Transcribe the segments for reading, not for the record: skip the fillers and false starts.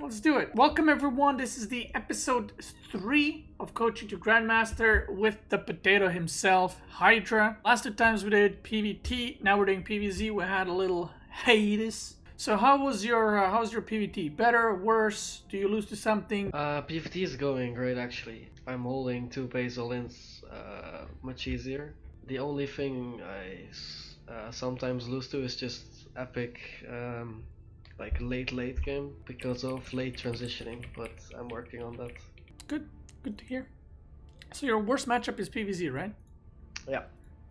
let's do it. Welcome everyone. This is the episode 3 of Coaching to Grandmaster with the potato himself, Hydra. Last 2 times we did PvT, now we're doing PvZ. We had a little hiatus. So how's your PvT? Better, worse? Do you lose to something? PvT is going great actually. I'm holding 2 base all-ins much easier. The only thing I sometimes lose to is just epic like late game because of late transitioning, but I'm working on that. Good to hear. So your worst matchup is PvZ, right? Yeah.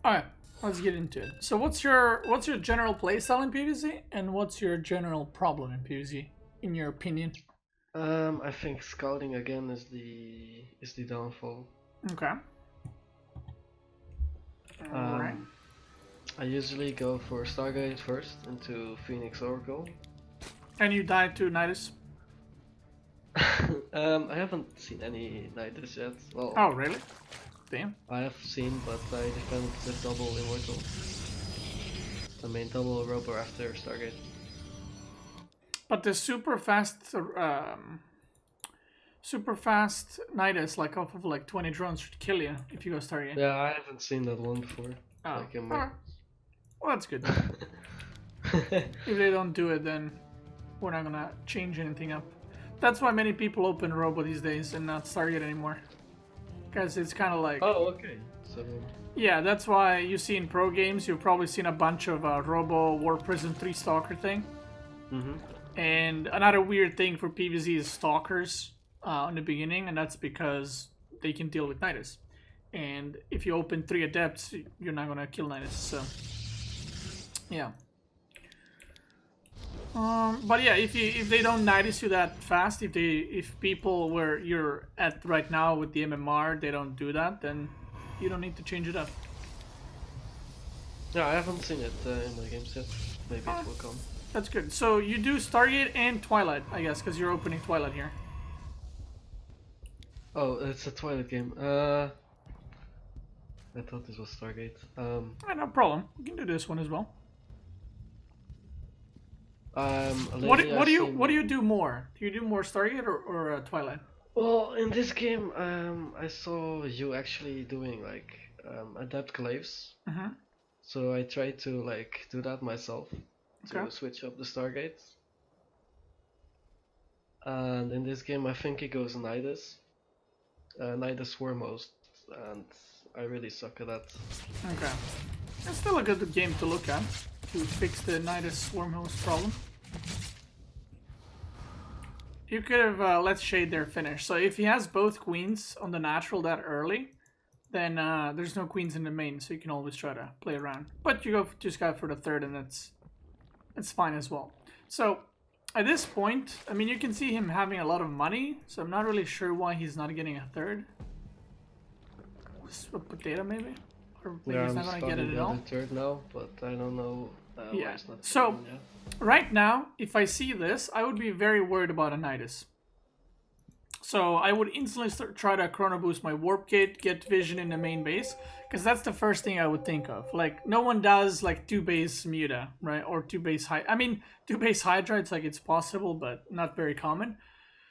Alright, let's get into it. So what's your general playstyle in PvZ, and what's your general problem in PvZ, in your opinion? I think scouting again is the downfall. Okay. Alright. I usually go for Stargate first into Phoenix Oracle. And you died to Nidus? I haven't seen any Nidus yet. Well, Oh, really? Damn. I have seen, but I defended the double Immortal. The main double roper after Stargate. But the super fast Nidus, like off of like 20 drones, should kill you if you go Stargate. Yeah, I haven't seen that one before. Oh, Like in alright. Well, that's good. If they don't do it, then we're not gonna change anything up. That's why many people open Robo these days and not Stargate anymore. Because it's kind of like... Oh, okay. So... Yeah, that's why you see in pro games, you've probably seen a bunch of Robo War Prison 3 Stalker thing. And another weird thing for PvZ is Stalkers in the beginning, and that's because they can deal with Nidus. And if you open 3 Adepts, you're not gonna kill Nidus, so... Yeah. But yeah, if they don't Nidus you that fast, if people where you're at right now with the MMR, they don't do that, then you don't need to change it up. Yeah, I haven't seen it in my games yet. Maybe it will come. That's good. So you do Stargate and Twilight, I guess, because you're opening Twilight here. Oh, it's a Twilight game. I thought this was Stargate. No problem. We can do this one as well. What do you do more? Do you do more Stargate or Twilight? Well, in this game, I saw you actually doing like adept claves. So I tried to like do that myself to switch up the Stargates. And in this game, I think it goes Nidus. Nidus foremost, and I really suck at that. Okay. It's still a good game to look at to fix the Nidus Swarmhost problem. You could have let Shade there finish. So if he has both queens on the natural that early, then there's no queens in the main, so you can always try to play around. But you just go for the third, and that's fine as well. So at this point, I mean, you can see him having a lot of money, so I'm not really sure why he's not getting a third. A potato maybe? Or maybe he's not gonna get it at all. Third now, but I don't know. Yeah. It's not So right now, if I see this, I would be very worried about a Nidus. So I would instantly try to chrono boost my warp gate, get vision in the main base, because that's the first thing I would think of. Like, no one does like 2 base Muta, right? Or 2 base Hydra. I mean, 2 base Hydra, it's like it's possible, but not very common.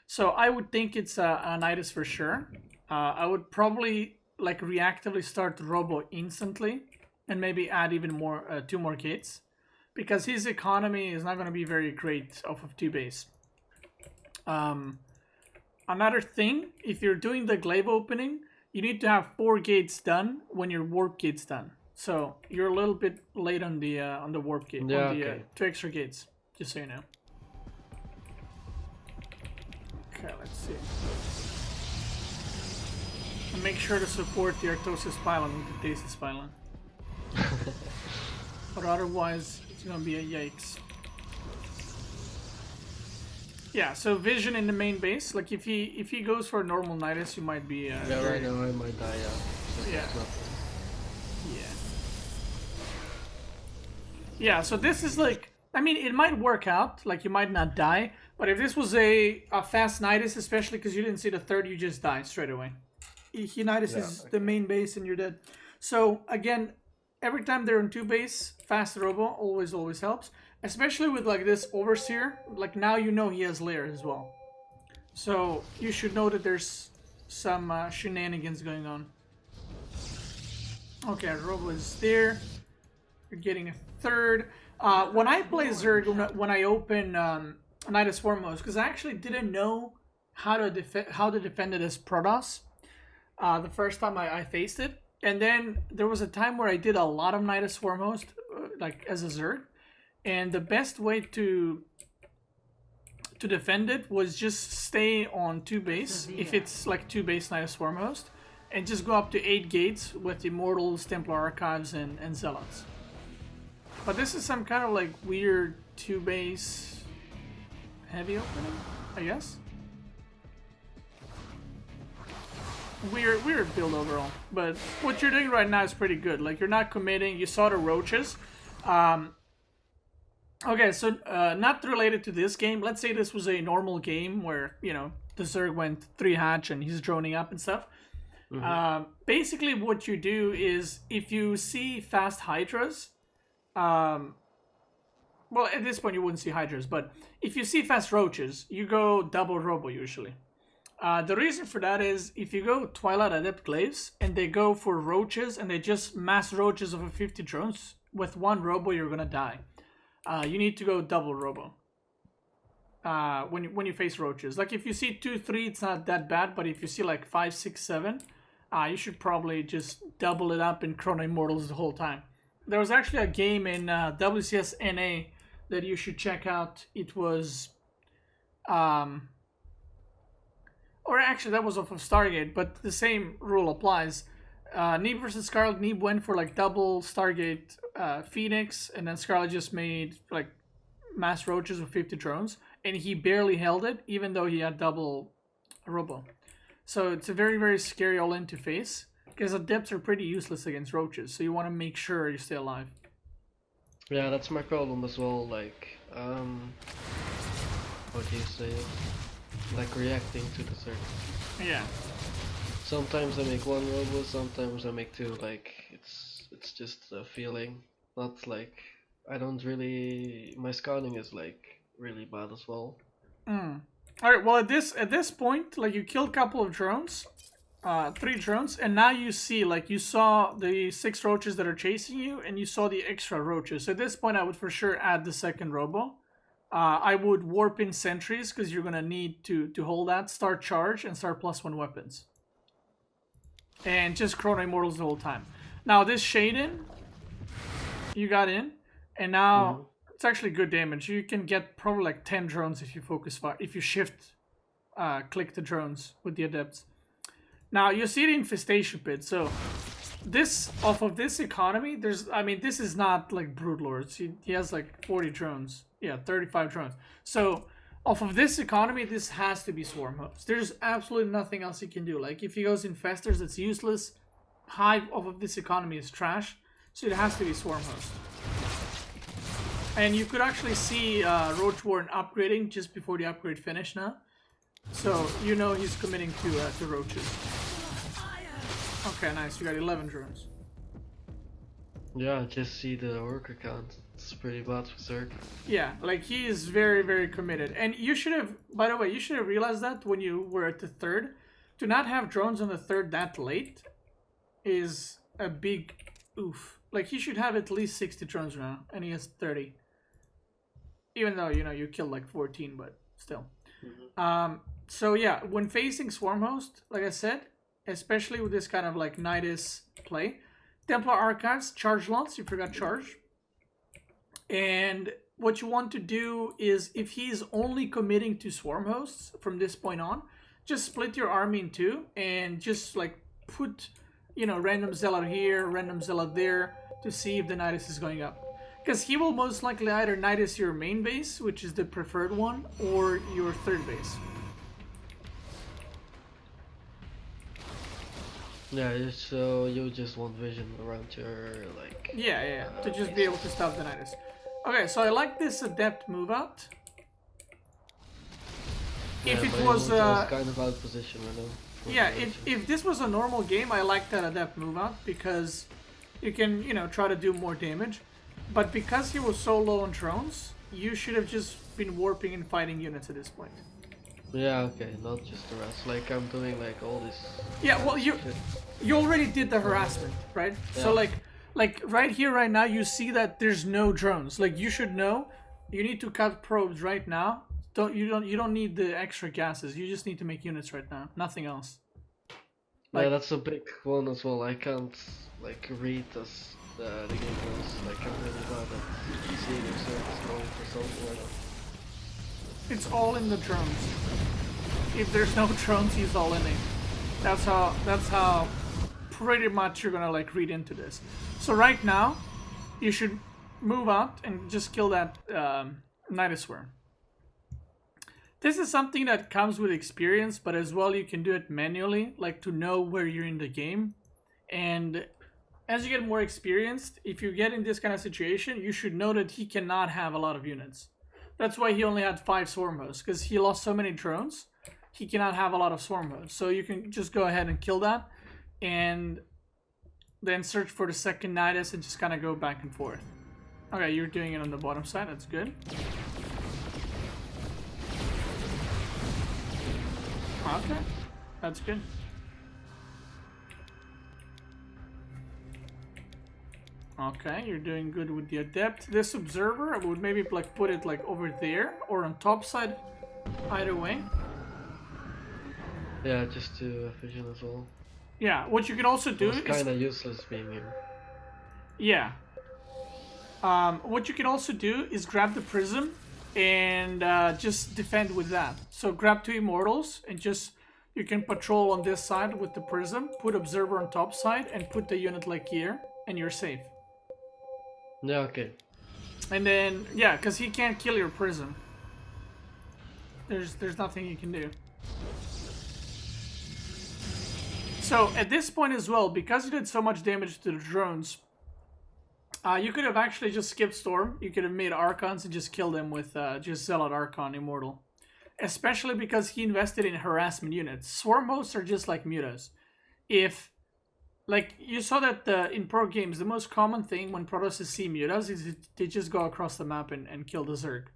So I would think it's a Nidus for sure. I would probably like reactively start Robo instantly, and maybe add even more 2 more gates, because his economy is not going to be very great off of 2 base. Another thing, if you're doing the glaive opening, you need to have 4 gates done when your warp gate's done. So you're a little bit late on the warp gate, yeah, on the 2 extra gates, just so you know. Okay, let's see. And make sure to support the Artosis pylon with the Dasis pylon. But otherwise, it's gonna be a yikes. Yeah, so vision in the main base. Like if he goes for a normal Nidus, you might be. Yeah, right now I might die. Yeah. Yeah. So this is like, I mean, it might work out. Like you might not die, but if this was a fast Nidus, especially because you didn't see the third, you just die straight away. He Nidus is the main base, and you're dead. So again, every time they're in 2 base, fast Robo always helps. Especially with like this Overseer, like now you know he has lair as well. So you should know that there's some shenanigans going on. Okay, Robo is there. You're getting a third. When I play Zerg, when I open Nidus Foremost, because I actually didn't know how to defend it as Protoss the first time I faced it. And then there was a time where I did a lot of Nidus Foremost, like as a Zerg. And the best way to defend it was just stay on 2 base, if it's like 2 base Nidus Foremost, and just go up to 8 gates with Immortals, Templar Archives, and Zealots. But this is some kind of like weird 2 base heavy opening, I guess. Weird build overall, but what you're doing right now is pretty good. Like, you're not committing. You saw the roaches. Okay, so not related to this game. Let's say this was a normal game where, you know, the Zerg went 3 hatch and he's droning up and stuff. Basically, what you do is if you see fast Hydras, well, at this point you wouldn't see Hydras, but if you see fast Roaches, you go double Robo usually. The reason for that is if you go Twilight Adept Glaives and they go for Roaches and they just mass Roaches over 50 drones, with 1 Robo you're gonna die. You need to go double Robo when you face Roaches. Like if you see 2, 3, it's not that bad, but if you see like 5, 6, 7, you should probably just double it up in Chrono Immortals the whole time. There was actually a game in WCS NA that you should check out. It was, or actually that was off of Stargate, but the same rule applies. Neeb versus Scarlet. Neeb went for like double Stargate Phoenix, and then Scarlet just made like mass Roaches with 50 drones, and he barely held it, even though he had double Robo. So it's a very, very scary all-in to face, because Adepts are pretty useless against Roaches, so you want to make sure you stay alive. Yeah, that's my problem as well, like, what do you say? Like reacting to the Zerg. Yeah. Sometimes I make 1 Robo, sometimes I make 2, like, it's just a feeling. Not like, I don't really, my scouting is like really bad as well. Alright, well at this point, like you killed a couple of drones, 3 drones, and now you see, like you saw the 6 Roaches that are chasing you, and you saw the extra Roaches. So at this point I would for sure add the second Robo. I would warp in sentries, because you're gonna need to hold that, start charge, and start +1 weapons. And just Chrono Immortals the whole time. Now this Shaden, you got in, and now it's actually good damage. You can get probably like 10 drones if you focus fire, if you shift click the drones with the Adepts. Now you see the Infestation Pit, so this, off of this economy, there's, I mean, this is not like Broodlords. He has like 40 drones. Yeah, 35 drones. So off of this economy, this has to be Swarm Host. There's absolutely nothing else he can do. Like if he goes Infestors, it's useless. Hive off of this economy is trash. So it has to be Swarm Host. And you could actually see Roach Warren upgrading just before the upgrade finished now. So you know he's committing to Roaches. Okay, nice. You got 11 drones. Yeah, just see the worker count. It's pretty bad for Zerg. Yeah, like he is very, very committed. And you should have, by the way, you should have realized that when you were at the 3rd. To not have drones on the 3rd that late is a big oof. Like he should have at least 60 drones now, and he has 30. Even though, you know, you killed like 14, but still. So yeah, when facing Swarm Host, like I said, especially with this kind of like Nidus play, Templar Archives, charge lots, you forgot charge. And what you want to do is, if he's only committing to Swarm Hosts from this point on, just split your army in 2 and just like put, you know, random Zealot here, random Zealot there to see if the Nidus is going up. Because he will most likely either Nidus your main base, which is the preferred one, or your 3rd base. Yeah, so you just want vision around your, like... Yeah, to just be able to stop the Nidus. Okay, so I like this Adept move out. Yeah, if it was kind of out position, I know. Yeah, if this was a normal game, I like that Adept move out, because you can, you know, try to do more damage. But because he was so low on drones, you should have just been warping and fighting units at this point. Yeah, okay, not just the rest. Like I'm doing like all this Yeah, well, shit. you already did the harassment, right? So Yeah. like right here, right now, you see that there's no drones. Like you should know, you need to cut probes right now. You don't need the extra gases. You just need to make units right now. Nothing else. Yeah, Like that's a big one as well. I can't like read as the game goes. Like I'm really bad at seeing if Zerg is going for something like that. it's all in the drones. If there's no drones, he's all in it. That's how pretty much you're gonna like read into this. So right now, you should move out and just kill that Nidus worm. This is something that comes with experience, but as well you can do it manually, like to know where you're in the game. And as you get more experienced, if you get in this kind of situation, you should know that he cannot have a lot of units. That's why he only had 5 swarm hosts, because he lost so many drones, he cannot have a lot of swarm hosts. So you can just go ahead and kill that, and then search for the second Nidus and just kind of go back and forth. Okay, you're doing it on the bottom side, that's good. Okay, that's good. Okay, you're doing good with the adept. This observer, I would maybe like put it like over there or on top side. Either way. Yeah, just to vision as well. Yeah, what you can also do It's is kind of useless being here. yeah. What you can also do is grab the prism and just defend with that. So grab 2 immortals and just you can patrol on this side with the prism, put observer on top side, and put the unit like here, and you're safe. Yeah, okay. And then yeah, because he can't kill your prism. There's nothing you can do. So at this point as well, because you did so much damage to the drones, you could have actually just skipped Storm. You could have made Archons and just killed them with just Zealot Archon Immortal. Especially because he invested in harassment units. Swarm hosts are just like mutas. If, like, you saw that in pro games, the most common thing when Protoss see mutas is they just go across the map and kill the Zerg.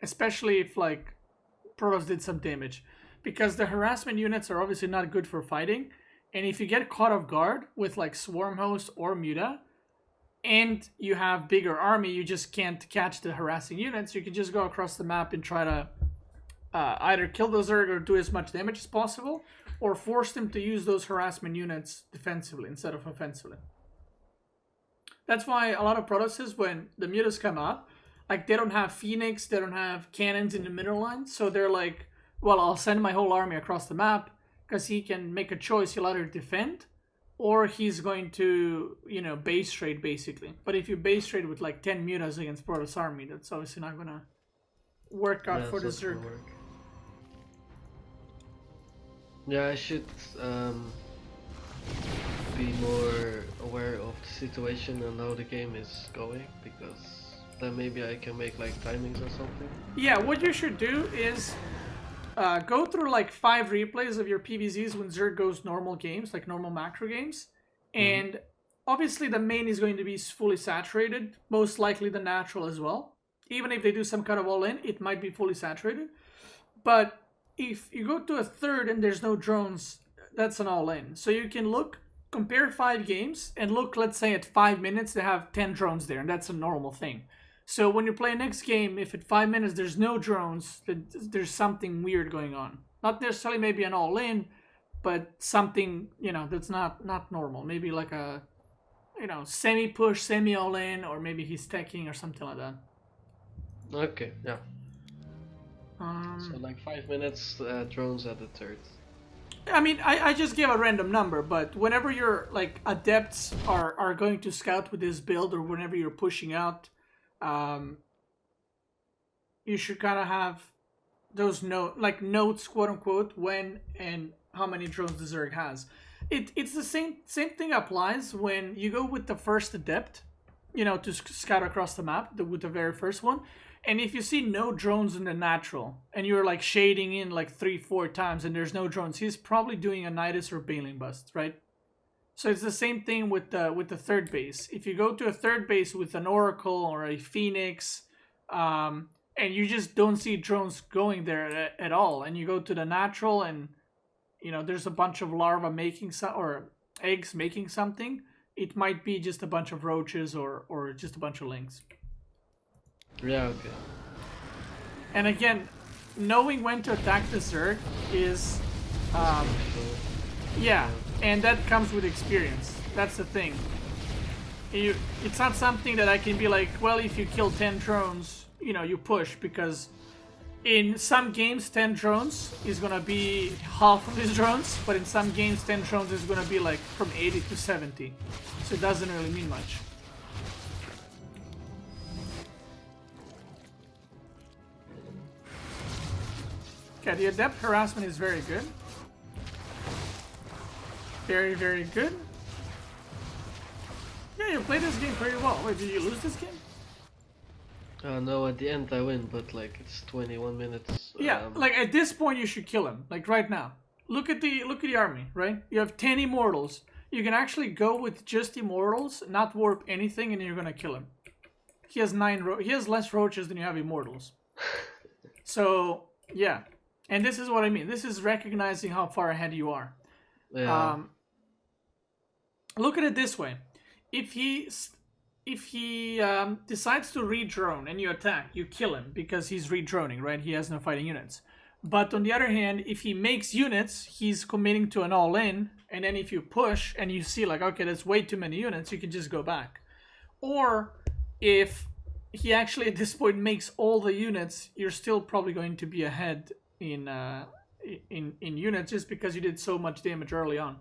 Especially if, like, Protoss did some damage. Because the harassment units are obviously not good for fighting. And if you get caught off guard with, like, Swarm host or muta, and you have bigger army, you just can't catch the harassing units. You can just go across the map and try to either kill the Zerg or do as much damage as possible, or force them to use those harassment units defensively instead of offensively. That's why a lot of Protosses, when the mutas come out, like they don't have Phoenix, they don't have cannons in the middle line, so they're like, well, I'll send my whole army across the map, because he can make a choice. He'll either defend, or he's going to, base trade basically. But if you base trade with like 10 mutas against Protoss army, that's obviously not gonna work out for the Zerg. Yeah, I should be more aware of the situation and how the game is going, because then maybe I can make like timings or something. Yeah, what you should do is go through like 5 replays of your PVZs when Zerg goes normal games, like normal macro games. And obviously the main is going to be fully saturated, most likely the natural as well. Even if they do some kind of all-in, it might be fully saturated. But if you go to a third and there's no drones, that's an all-in. So you can compare 5 games, and look, let's say at 5 minutes they have 10 drones there, and that's a normal thing. So when you play next game, if at 5 minutes there's no drones, then there's something weird going on. Not necessarily maybe an all-in, but something, that's not normal. Maybe like a, semi-push, semi-all-in, or maybe he's teching or something like that. Okay, yeah. So like 5 minutes, drones at the third. I mean, I just gave a random number, but whenever your like adepts are going to scout with this build, or whenever you're pushing out, you should kind of have those notes, quote unquote, when and how many drones the Zerg has. It's the same thing applies when you go with the first adept, to scout across the map, with the very first one. And if you see no drones in the natural, and you're like shading in like 3-4 times and there's no drones, he's probably doing a Nidus or Baling bust, right? So it's the same thing with the third base. If you go to a third base with an Oracle or a Phoenix, and you just don't see drones going there at all. And you go to the natural, and there's a bunch of larvae making or eggs making something. It might be just a bunch of roaches or just a bunch of lynx. Yeah, okay. And again, knowing when to attack the Zerg is, yeah, and that comes with experience. That's the thing. It's not something that I can be like, well, if you kill 10 drones, you push, because in some games 10 drones is gonna be half of these drones, but in some games 10 drones is gonna be like from 80 to 70. So it doesn't really mean much. Okay, the adept harassment is very good. Very, very good. Yeah, you played this game pretty well. Wait, did you lose this game? No, at the end I win, but like it's 21 minutes. Yeah, like at this point you should kill him. Like right now, look at the army, right? You have 10 immortals. You can actually go with just immortals, not warp anything, and you're gonna kill him. He has he has less roaches than you have immortals. So yeah, and this is what I mean. This is recognizing how far ahead you are. Yeah. Look at it this way: if he decides to re-drone and you attack, you kill him because he's re-droning, right? He has no fighting units. But on the other hand, if he makes units, he's committing to an all-in, and then if you push and you see like, okay, that's way too many units, you can just go back. Or if he actually at this point makes all the units, you're still probably going to be ahead in units just because you did so much damage early on.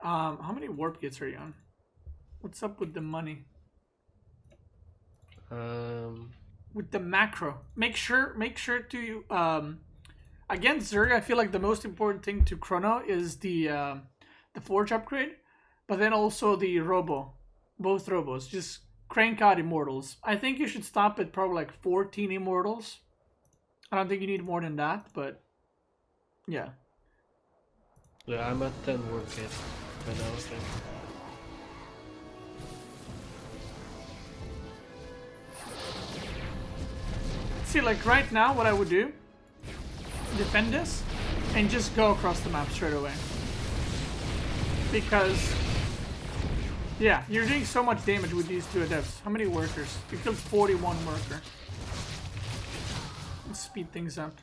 How many warp gates are you on? What's up with the money? With the macro, make sure to against Zerg, I feel like the most important thing to chrono is the forge upgrade, but then also the both robos. Just crank out immortals. I think you should stop at probably like 14 immortals. I don't think you need more than that, but yeah. Yeah, I'm at 10 warp gates right now, I think. See, like right now, what I would do, defend this, and just go across the map straight away. Because, yeah, you're doing so much damage with these two adepts. How many workers? You killed 41 worker. Let's speed things up.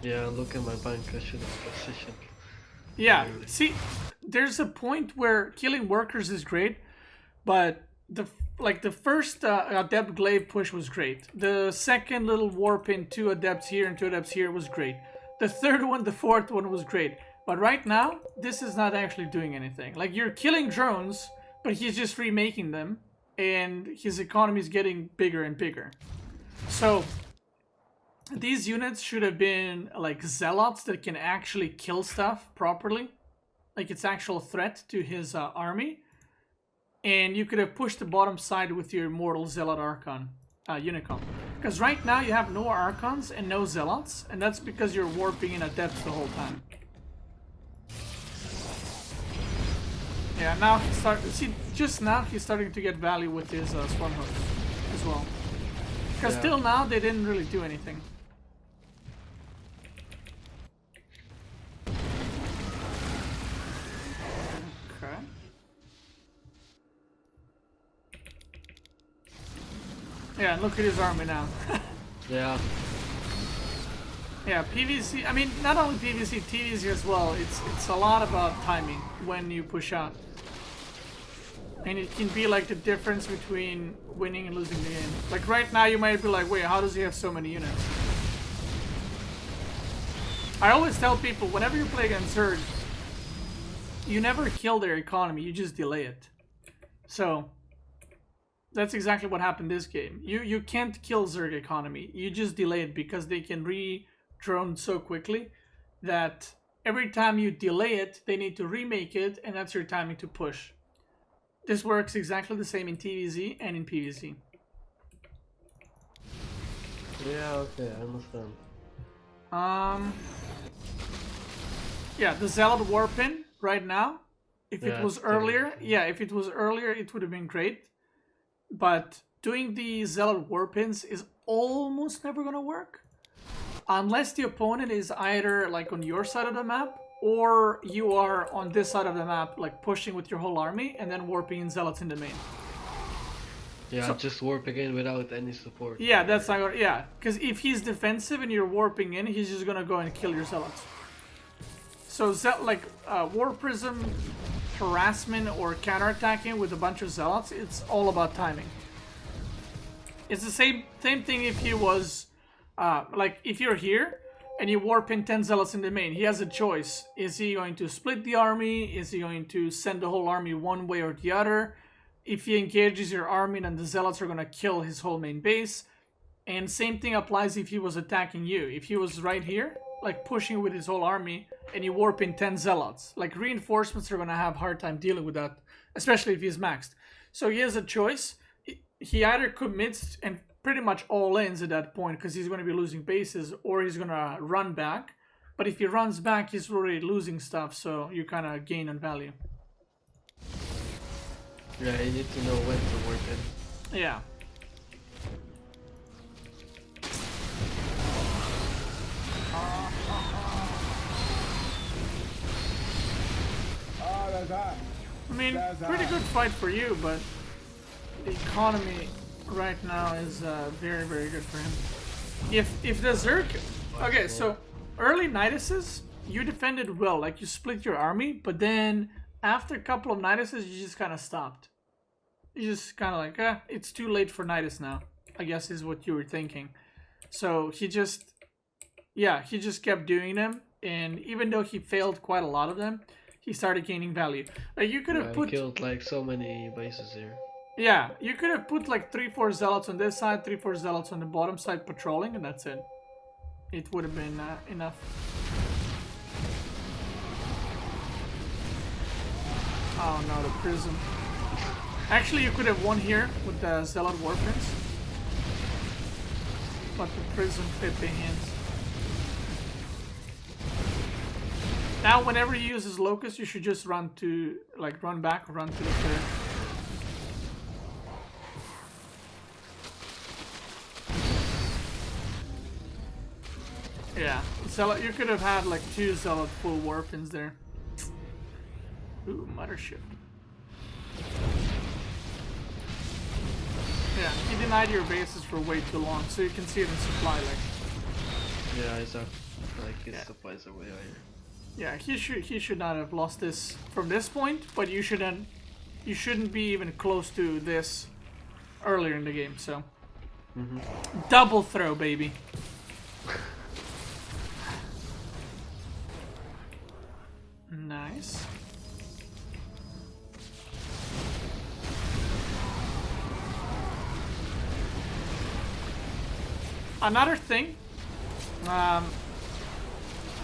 Yeah, look at my bank, I should have positioned. Yeah, see, there's a point where killing workers is great, but the first adept glaive push was great. The second little warp in 2 adepts here and 2 adepts here was great. The third one, the fourth one was great. But right now, this is not actually doing anything. Like, you're killing drones, but he's just remaking them, and his economy is getting bigger and bigger. So these units should have been like zealots that can actually kill stuff properly. Like, it's actual threat to his army. And you could have pushed the bottom side with your immortal zealot archon unicom. Because right now you have no archons and no zealots, and that's because you're warping in adepts the whole time. Yeah, now just now he's starting to get value with his swarm hooks as well. Because till now they didn't really do anything. Okay. Yeah, and look at his army now. Yeah. Yeah, PVC, I mean, not only PVC, TVC as well. It's a lot about timing when you push out. And it can be like the difference between winning and losing the game. Like right now you might be like, wait, how does he have so many units? I always tell people, whenever you play against Zerg, you never kill their economy, you just delay it. So that's exactly what happened this game. You can't kill Zerg economy, you just delay it because they can re-drone so quickly that every time you delay it, they need to remake it, and that's your timing to push. This works exactly the same in TVZ and in PVZ. Yeah, okay, I understand. Yeah, the Zealot warp in right now. If it was earlier, it would have been great. but doing the Zealot warpins is almost never gonna work. Unless the opponent is either like on your side of the map, or you are on this side of the map, like pushing with your whole army and then warping in Zealots in the main. Yeah, So- just warping in without any support. Yeah, that's not gonna, yeah, because if he's defensive and you're warping in, he's just gonna go and kill your Zealots. So War Prism, Harassment, or counterattacking with a bunch of Zealots, it's all about timing. It's the same thing if he was, like if you're here and you warp in 10 Zealots in the main, he has a choice. Is he going to split the army? Is he going to send the whole army one way or the other? If he engages your army, then the Zealots are going to kill his whole main base. And same thing applies if he was attacking you. If he was right here, like pushing with his whole army, and you warp in 10 Zealots, like reinforcements are going to have a hard time dealing with that, especially if he's maxed. So he has a choice. He either commits and pretty much all ins at that point because he's going to be losing bases, or he's going to run back. But if he runs back, he's already losing stuff, so you kind of gain on value. Yeah, you need to know when to warp in. Yeah. I mean, pretty good fight for you, but the economy right now is very, very good for him. If the Zerg... Okay, so early Niduses, you defended well, like you split your army, but then after a couple of Niduses, you just kind of stopped. You just kind of like, it's too late for Nidus now, I guess is what you were thinking. So he just kept doing them, and even though he failed quite a lot of them, he started gaining value. Like you could have killed like so many bases here. Yeah, you could have put like 3-4 Zealots on this side, 3-4 Zealots on the bottom side patrolling, and that's it. It would have been enough. Oh no, the Prism. Actually, you could have won here with the Zealot Warpins, but the Prism fit the hands. Now, whenever he uses Locust, you should just run back, run to the third. Yeah, Zealot, you could have had like 2 Zealot full Warpins there. Ooh, Mothership. Yeah, he denied your bases for way too long, so you can see it in supply, like. Yeah, exactly. Like his supplies are way higher. Yeah, he should not have lost this from this point, but you shouldn't be even close to this earlier in the game. So, double throw, baby. Nice. Another thing.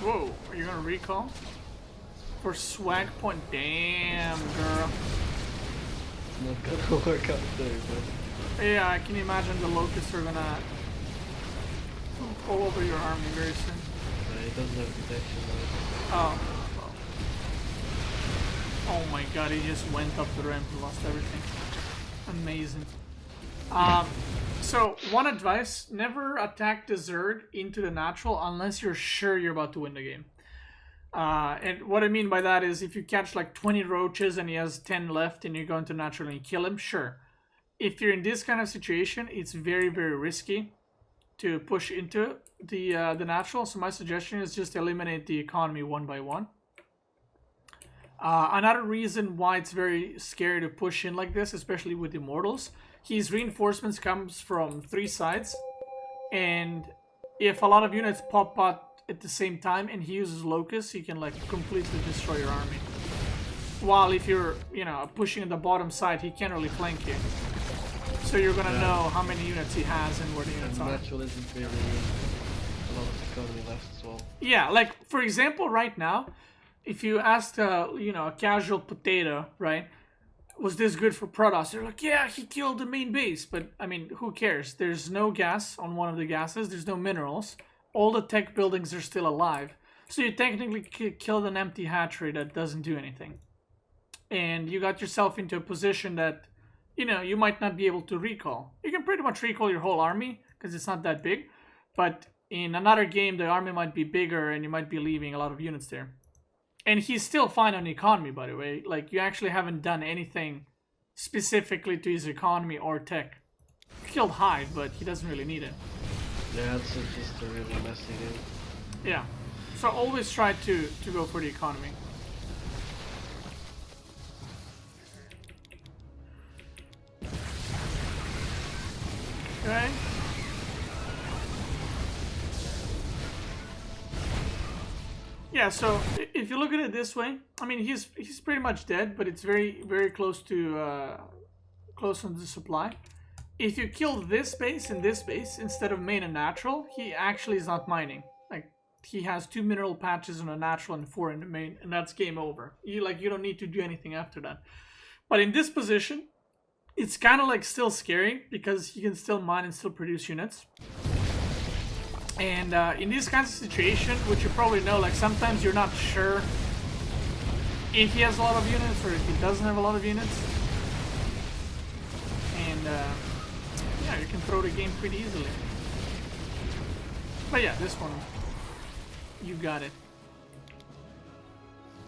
Whoa, are you gonna recall? For swag point? Damn, girl. It's not gonna work out there, but... Yeah, I can imagine the Locusts are gonna pull over your army very soon. He doesn't have detection. Oh. Oh my god, he just went up the ramp and lost everything. Amazing. So, one advice, never attack the Zerg into the natural unless you're sure you're about to win the game. And what I mean by that is if you catch like 20 roaches and he has 10 left and you're going to naturally and kill him, sure. If you're in this kind of situation, it's very, very risky to push into the natural. So my suggestion is just eliminate the economy one by one. Another reason why it's very scary to push in like this, especially with Immortals, his reinforcements comes from 3 sides, and if a lot of units pop out at the same time and he uses Locust, he can like completely destroy your army. While if you're, pushing on the bottom side, he can't really flank you. So you're gonna know how many units he has and where the units are. Natural isn't really a lot of economy left as well. Yeah, like for example, right now, if you asked, a casual potato, right? Was this good for Protoss? They're like, yeah, he killed the main base. But, I mean, who cares? There's no gas on one of the gases. There's no minerals. All the tech buildings are still alive. So you technically killed an empty hatchery that doesn't do anything. And you got yourself into a position that you know, you might not be able to recall. You can pretty much recall your whole army because it's not that big, but in another game the army might be bigger and you might be leaving a lot of units there. And he's still fine on economy, by the way. Like, you actually haven't done anything specifically to his economy or tech. Killed Hyde, but he doesn't really need it. Yeah, it's just a really messy game. Yeah. So always try to go for the economy. Okay. Yeah, so if you look at it this way, I mean, he's pretty much dead, but it's very close to close on the supply. If you kill this base and this base instead of main and natural, he actually is not mining. Like, he has 2 mineral patches on a natural and 4 in the main, and that's game over. You don't need to do anything after that. But in this position, it's kind of like still scary because he can still mine and still produce units. And in these kinds of situations, which you probably know, like sometimes you're not sure if he has a lot of units or if he doesn't have a lot of units. And yeah, you can throw the game pretty easily. But yeah, this one, you got it.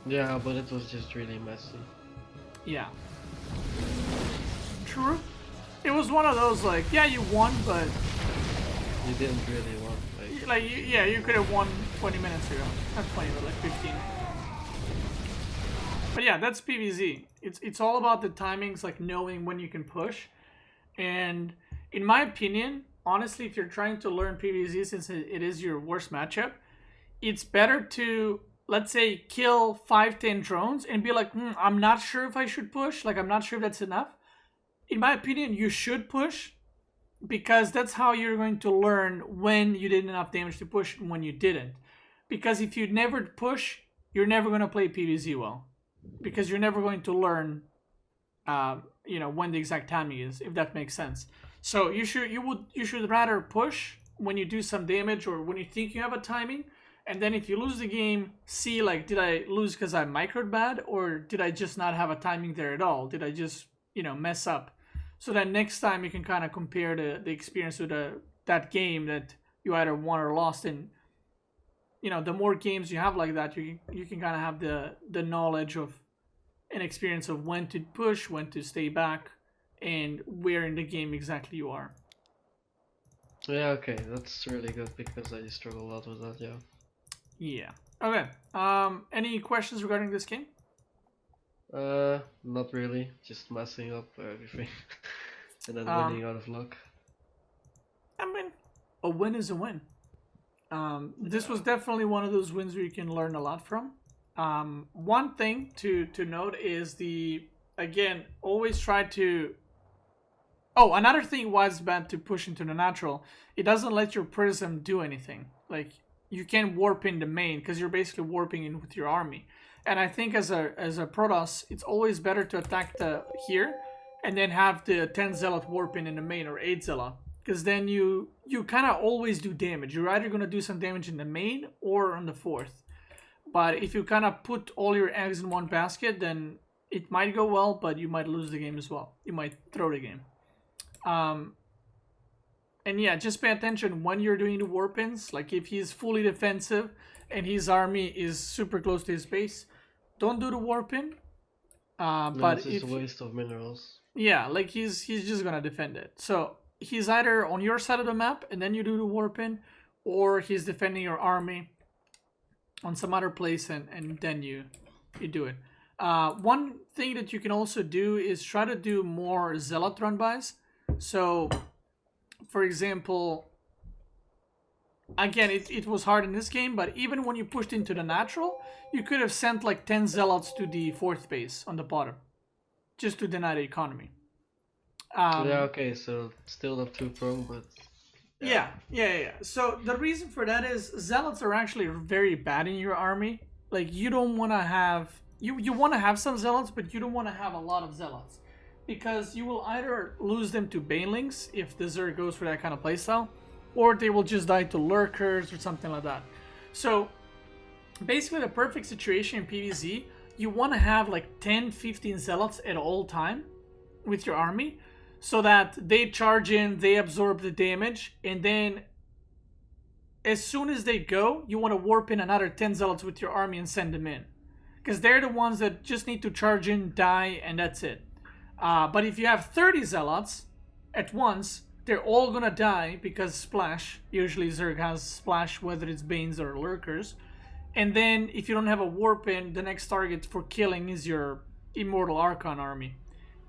Yeah, but it was just really messy. Yeah. True. It was one of those, like, yeah, you won, but You didn't really want, yeah, you could have won 20 minutes ago. Not 20, but like 15. But yeah, that's PvZ. It's all about the timings, like knowing when you can push. And in my opinion, honestly, if you're trying to learn PvZ, since it is your worst matchup, it's better to, let's say, kill 5-10 drones and be like, I'm not sure if I should push. Like, I'm not sure if that's enough. In my opinion, you should push, because that's how you're going to learn when you did enough damage to push and when you didn't. Because if you never push, you're never going to play PvZ well, because you're never going to learn when the exact timing is, if that makes sense. So you should rather push when you do some damage or when you think you have a timing, and then if you lose the game, see, like, did I lose because I microed bad, or did I just not have a timing there at all? Did I just mess up? So that next time you can kind of compare the experience with that game that you either won or lost. And the more games you have like that, you can kind of have the knowledge of an experience of when to push, when to stay back, and where in the game exactly you are. Yeah, okay, that's really good because I struggle a lot with that. Yeah. Yeah. Okay. Any questions regarding this game? Not really. Just messing up everything and then winning out of luck. I mean, a win is a win. This was definitely one of those wins where you can learn a lot from. One thing to note is always try to... Oh, another thing why it's bad to push into the natural, it doesn't let your prism do anything. Like, you can't warp in the main because you're basically warping in with your army. And I think as a Protoss, it's always better to attack here and then have the 10 Zealot warp in the main, or 8 Zealot. Because then you kind of always do damage. You're either going to do some damage in the main or on the 4th. But if you kind of put all your eggs in one basket, then it might go well, but you might lose the game as well. You might throw the game. And yeah, just pay attention when you're doing the warp-ins. Like, if he's fully defensive and his army is super close to his base, don't do the warp-in. But it's just a waste of minerals. Yeah, like he's just gonna defend it. So he's either on your side of the map and then you do the warp-in, or he's defending your army on some other place and then you do it. One thing that you can also do is try to do more Zealot run-bys. So, for example, again, it was hard in this game, but even when you pushed into the natural, you could have sent like 10 Zealots to the 4th base on the bottom, just to deny the economy. Yeah, okay, so still not too prone, but... Yeah. So the reason for that is Zealots are actually very bad in your army. Like, you don't want to have... You want to have some Zealots, but you don't want to have a lot of Zealots. Because you will either lose them to Banelings, if the Zerg goes for that kind of playstyle, or they will just die to lurkers or something like that. So basically the perfect situation in PvZ, you want to have like 10-15 Zealots at all time, with your army, so that they charge in, they absorb the damage, and then as soon as they go, you want to warp in another 10 zealots with your army and send them in. Because they're the ones that just need to charge in, die, and that's it. But if you have 30 zealots at once, they're all gonna die because splash. Usually Zerg has splash, whether it's Banes or lurkers. And then if you don't have a warp in, the next target for killing is your Immortal Archon army.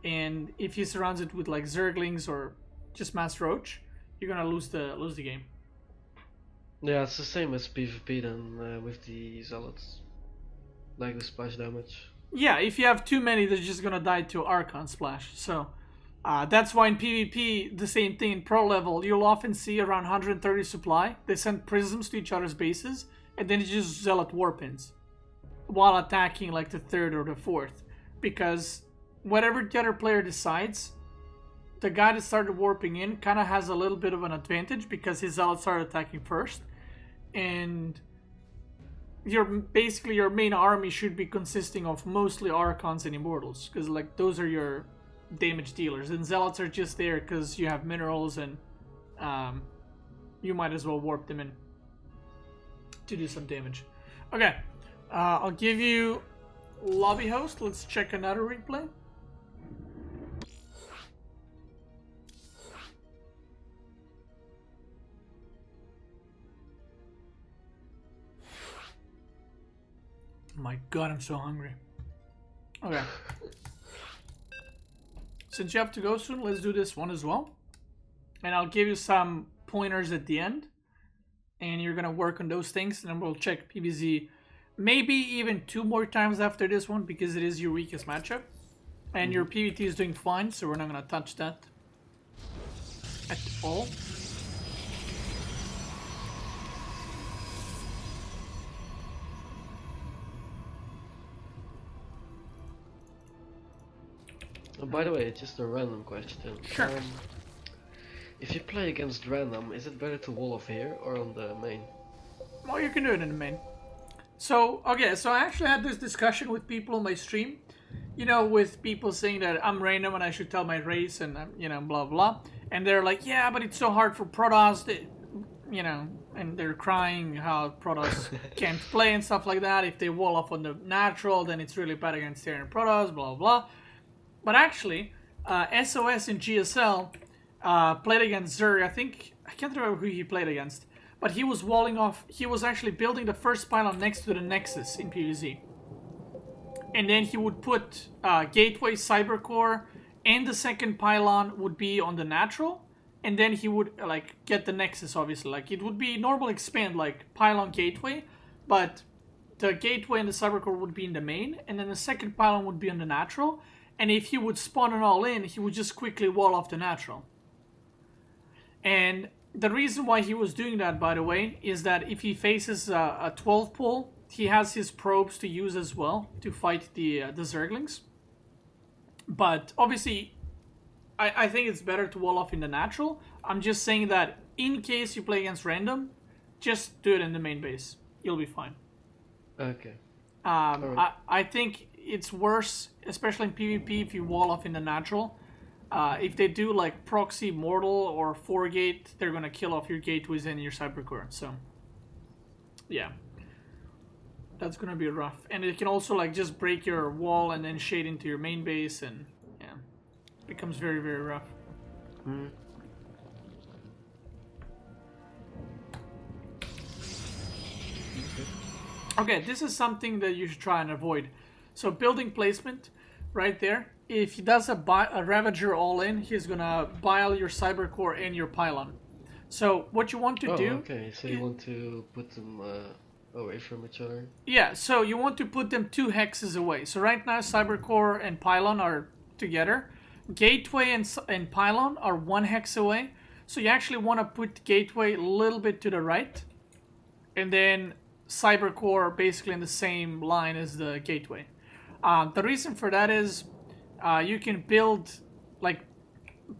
And if he surrounds it with like Zerglings or just Mass Roach, you're gonna lose the game. Yeah, it's the same as PvP then with the Zealots. Like the splash damage. Yeah, if you have too many, they're just gonna die to Archon Splash. So that's why in PvP, the same thing in pro level, you'll often see around 130 supply. They send prisms to each other's bases, and then you just Zealot warp-ins while attacking like the third or the fourth. Because whatever the other player decides, the guy that started warping in kind of has a little bit of an advantage because his Zealots started attacking first. And basically your main army should be consisting of mostly Archons and Immortals, because like those are your damage dealers, and Zealots are just there because you have minerals and you might as well warp them in to do some damage. Okay, I'll give you lobby host. Let's check another replay. My god, I'm so hungry. Okay. Since you have to go soon, let's do this one as well. And I'll give you some pointers at the end. And you're gonna work on those things, and then we'll check PvZ maybe even 2 more times after this one, because it is your weakest matchup. And your PvT is doing fine, so we're not gonna touch that at all. By the way, just a random question. Sure. If you play against random, is it better to wall off here or on the main? Well, you can do it in the main. So, okay, so I actually had this discussion with people on my stream. You know, with people saying that I'm random and I should tell my race and, you know, blah, blah. And they're like, yeah, but it's so hard for Protoss, you know, and they're crying how Protoss can't play and stuff like that. If they wall off on the natural, then it's really bad against Terran Protoss, blah, blah. But actually, SOS in GSL played against Zerg. I can't remember who he played against, but he was walling off. He was actually building the first pylon next to the Nexus in PvZ, and then he would put Gateway, Cybercore, and the second pylon would be on the natural, and then he would like get the Nexus. Obviously, like it would be normal expand like pylon Gateway, but the Gateway and the Cybercore would be in the main, and then the second pylon would be on the natural. And if he would spawn an all-in, he would just quickly wall off the natural. And the reason why he was doing that, by the way, is that if he faces a 12 pull, he has his probes to use as well to fight the Zerglings. But obviously, I think it's better to wall off in the natural. I'm just saying that in case you play against random, just do it in the main base. You'll be fine. Okay. Right. I think it's worse, especially in PvP, if you wall off in the natural. If they do like proxy mortal or 4-gate, they're gonna kill off your gateways and your cybercore. So yeah, that's gonna be rough. And it can also like just break your wall and then shade into your main base, and yeah, it becomes very, very rough. Okay, this is something that you should try and avoid. So building placement, right there. If he does a Ravager all-in, he's gonna bile your Cybercore and your Pylon. So what you want to do... okay, so you want to put them away from each other? Yeah, so you want to put them 2 hexes away. So right now Cybercore and Pylon are together. Gateway and Pylon are 1 hex away. So you actually want to put Gateway a little bit to the right. And then Cybercore basically in the same line as the Gateway. The reason for that is you can build like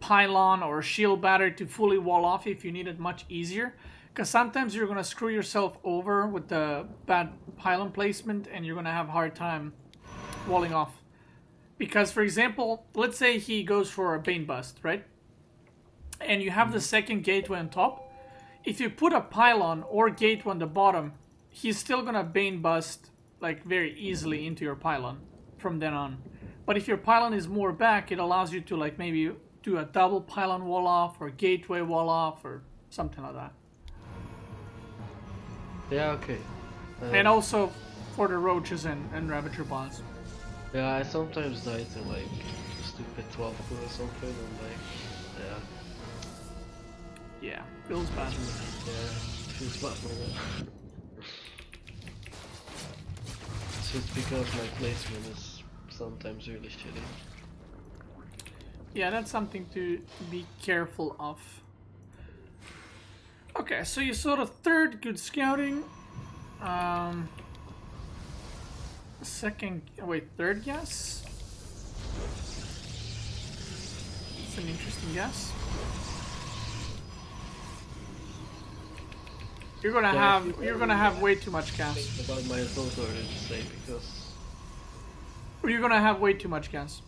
Pylon or Shield Battery to fully wall off if you need it much easier. Because sometimes you're going to screw yourself over with the bad Pylon placement and you're going to have a hard time walling off. Because, for example, let's say he goes for a Bane Bust, right? And you have the second gateway on top. If you put a pylon or gateway on the bottom, he's still gonna Bane Bust like very easily into your pylon from then on. But if your pylon is more back, it allows you to like maybe do a double pylon wall off or gateway wall off or something like that. Yeah, okay. And also for the roaches and ravager bonds. Yeah, I sometimes die to like stupid 12 coup or something, and like, Yeah, feels bad. yeah, feels bad, man. It's just because my placement is sometimes really shitty. Yeah, that's something to be careful of. Okay, so you saw the third, good scouting. Second, wait, third guess? It's an interesting guess. You're gonna have way too much gas. Think about my vote order to say, because You're gonna have way too much gas.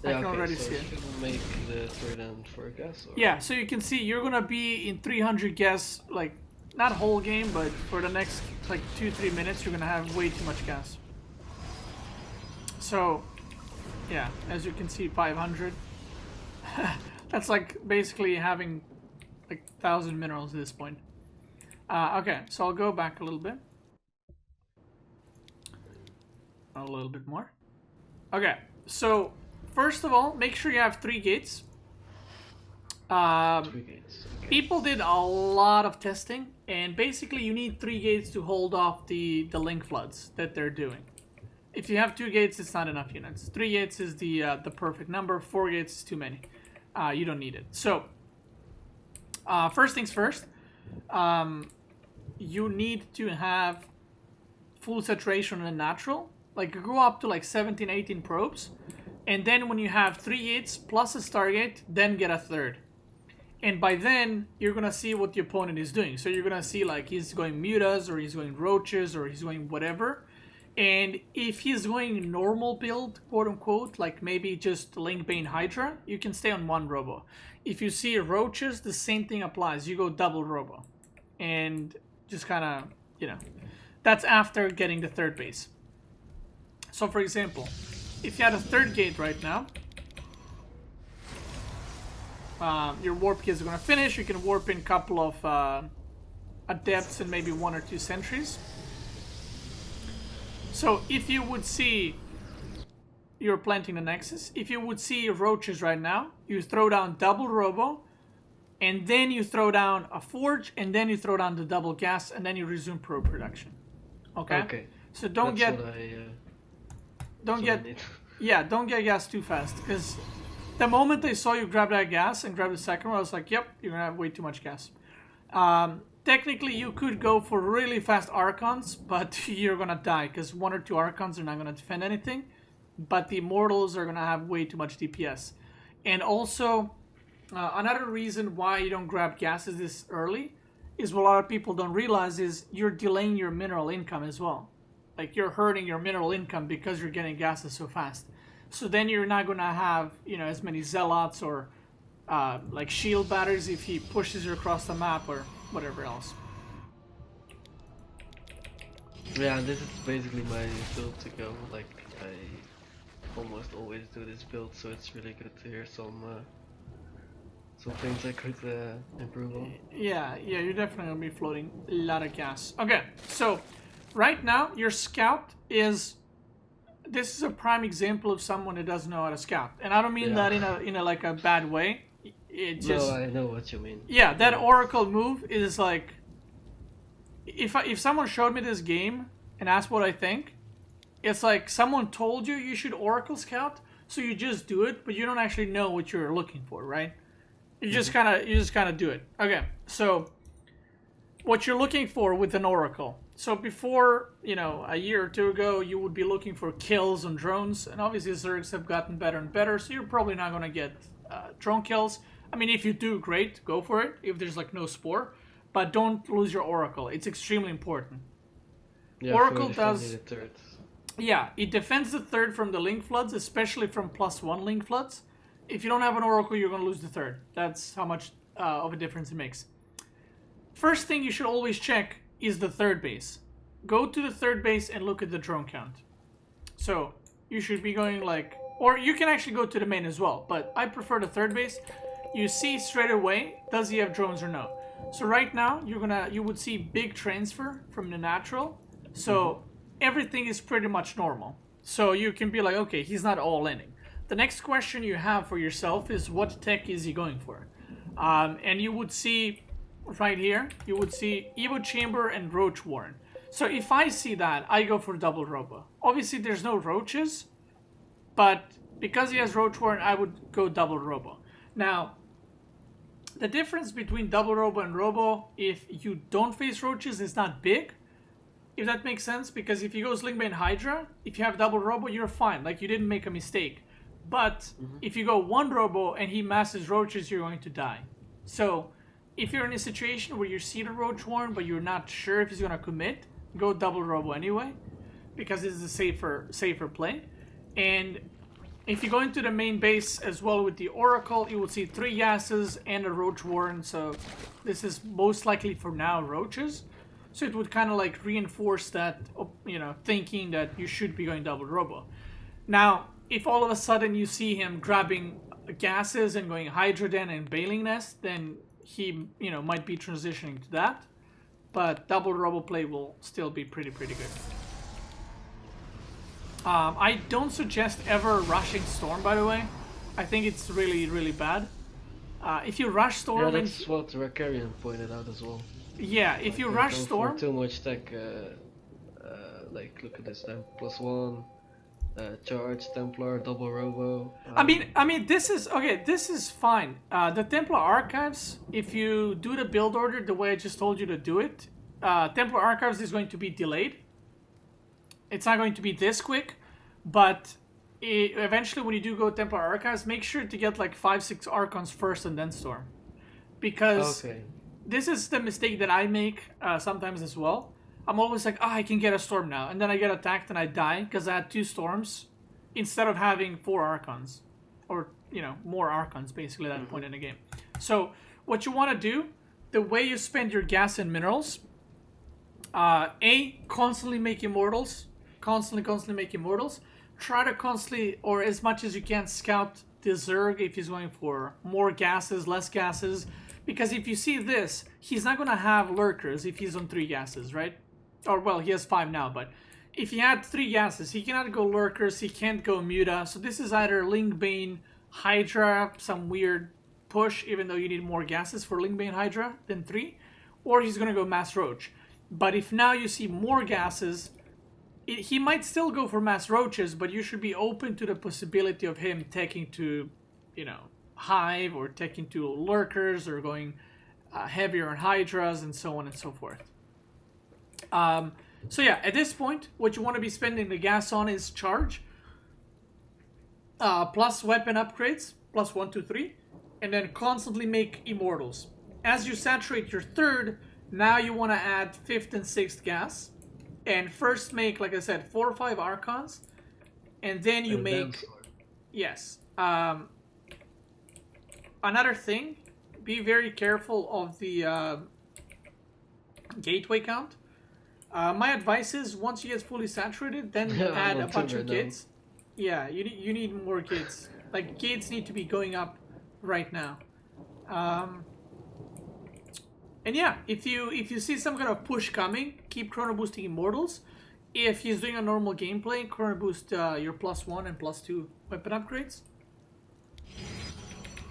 I can already so see it. should we make the third and fourth gas? Or? Yeah, so you can see you're gonna be in 300 gas, like not whole game, but for the next like 2-3 minutes, you're gonna have way too much gas. So, yeah, as you can see, 500. That's like basically having like 1,000 minerals at this point. Okay, so I'll go back a little bit. A little bit more. Okay, so first of all, make sure you have 3 gates. 3 gates. Okay. People did a lot of testing, and basically you need 3 gates to hold off the link floods that they're doing. If you have 2 gates, it's not enough units. 3 gates is the perfect number. 4 gates is too many. You don't need it. So, first things first, you need to have full saturation and natural. Like go up to like 17, 18 probes, and then when you have 3 gates plus a Stargate, then get a third. And by then, you're gonna see what the opponent is doing. So you're gonna see like he's going mutas, or he's going roaches, or he's going whatever. And if he's going normal build, quote unquote, like maybe just Link Bane Hydra, you can stay on 1 robo. If you see roaches, the same thing applies. You go double robo. And just kind of, you know, that's after getting the third base. So for example, if you had a third gate right now, your warp keys are going to finish. You can warp in a couple of adepts and maybe 1 or 2 sentries. So if you would see, you're planting the Nexus, if you would see roaches right now, you throw down double robo, and then you throw down a forge, and then you throw down the double gas, and then you resume probe production. Okay? Okay. So don't That's get... what I, don't get... need. Yeah, don't get gas too fast, because the moment I saw you grab that gas and grab the second one, I was like, yep, you're going to have way too much gas. Technically, you could go for really fast Archons, but you're going to die, because 1 or 2 Archons are not going to defend anything, but the Immortals are going to have way too much DPS. And also, another reason why you don't grab gases this early is what a lot of people don't realize is you're delaying your mineral income as well. Like, you're hurting your mineral income because you're getting gases so fast. So then you're not going to have, you know, as many Zealots or like shield batteries if he pushes you across the map or whatever else. Yeah, this is basically my build to go. Like, I almost always do this build, so it's really good to hear some things I could improve on. Yeah, you're definitely going to be floating a lot of gas. Okay, so right now your scout is... This is a prime example of someone who doesn't know how to scout. And I don't mean that in a like a bad way. It just... No, I know what you mean. Yeah, that Oracle move is like... If someone showed me this game and asked what I think, it's like someone told you you should Oracle Scout, so you just do it, but you don't actually know what you're looking for, right? You just kind of do it. Okay, so what you're looking for with an Oracle. So before, you know, a year or 2 ago, you would be looking for kills on drones, and obviously Zergs have gotten better and better, so you're probably not going to get drone kills. I mean, if you do, great, go for it, if there's like no spore, but don't lose your Oracle. It's extremely important. Yeah, Oracle does... Yeah, it defends the third from the link floods, especially from +1 link floods. If you don't have an Oracle, you're going to lose the third. That's how much of a difference it makes. First thing you should always check is the third base. Go to the third base and look at the drone count. So you should be going like, or you can actually go to the main as well, but I prefer the third base. You see straight away, does he have drones or no? So right now, you would see big transfer from the natural. So everything is pretty much normal. So you can be like, okay, he's not all inning. The next question you have for yourself is what tech is he going for? And you would see right here, you would see Evo Chamber and Roach Warren. So if I see that, I go for double Robo. Obviously, there's no Roaches, but because he has Roach Warren, I would go double Robo. Now, the difference between double Robo and Robo, if you don't face Roaches, is not big. If that makes sense, because if you go Slingbane Hydra, if you have double Robo, you're fine. Like, you didn't make a mistake. But if you go one Robo and he masses Roaches, you're going to die. So, if you're in a situation where you see the Roach Warren, but you're not sure if he's going to commit, go double Robo anyway, because this is a safer play. And if you go into the main base as well with the Oracle, you will see 3 Yasses and a Roach Warren. So, this is most likely for now Roaches. So it would kind of like reinforce that, you know, thinking that you should be going double Robo. Now, if all of a sudden you see him grabbing gases and going Hydra Den and Bailing Nest, then he, you know, might be transitioning to that. But double Robo play will still be pretty good. I don't suggest ever rushing Storm, by the way. I think it's really bad. If you rush Storm... Yeah, that's what Rakarian pointed out as well. Yeah, if you rush Storm... Too much tech, like, look at this, +1, charge, Templar, double Robo. I mean, this is fine. The Templar Archives, if you do the build order the way I just told you to do it, Templar Archives is going to be delayed. It's not going to be this quick, but eventually when you do go Templar Archives, make sure to get like 5-6 Archons first and then Storm. Because... Okay. This is the mistake that I make sometimes as well. I'm always like, I can get a Storm now. And then I get attacked and I die because I had 2 Storms instead of having 4 Archons. Or, you know, more Archons basically at that point in the game. So, what you want to do, the way you spend your gas and minerals, constantly make Immortals. Constantly make Immortals. Try to constantly, or as much as you can, scout the Zerg if he's going for more gases, less gases. Because if you see this, he's not going to have lurkers if he's on 3 gases, right? Or, well, he has 5 now, but if he had 3 gases, he cannot go lurkers, he can't go muta. So this is either Linkbane, Hydra, some weird push, even though you need more gases for Linkbane Hydra than 3, or he's going to go Mass Roach. But if now you see more gases, he might still go for Mass Roaches, but you should be open to the possibility of him taking to, you know, Hive or taking to lurkers or going heavier on Hydras and so on and so forth. So yeah, at this point, what you want to be spending the gas on is charge, plus weapon upgrades, plus 1, 2, 3, and then constantly make Immortals. As you saturate your third, now you want to add 5th and 6th gas, and first make, like I said, 4 or 5 Archons, and then you make... Yes. Another thing, be very careful of the gateway count. My advice is once you get fully saturated, then add a bunch of gates. Yeah, you need more gates. Like, gates need to be going up right now. And yeah, if you see some kind of push coming, keep chrono boosting Immortals. If he's doing a normal gameplay, chrono boost your +1 and +2 weapon upgrades.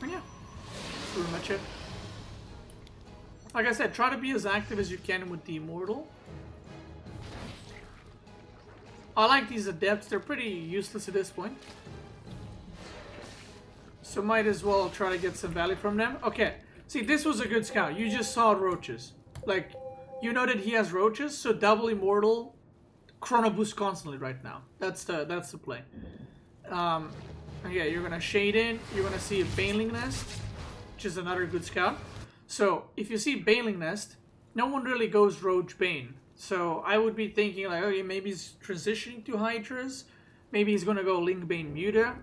And yeah, that's pretty much it. Like I said, try to be as active as you can with the Immortal. I like these Adepts, they're pretty useless at this point. So might as well try to get some value from them. Okay, see, this was a good scout. You just saw Roaches. Like, you know that he has Roaches, so double Immortal, chrono boost constantly right now. That's the play. Yeah, you're gonna shade in, you're gonna see a Bailing Nest, which is another good scout. So, if you see Bailing Nest, no one really goes Roach Bane. So I would be thinking like, okay, maybe he's transitioning to Hydras. Maybe he's gonna go Link Bane Muta.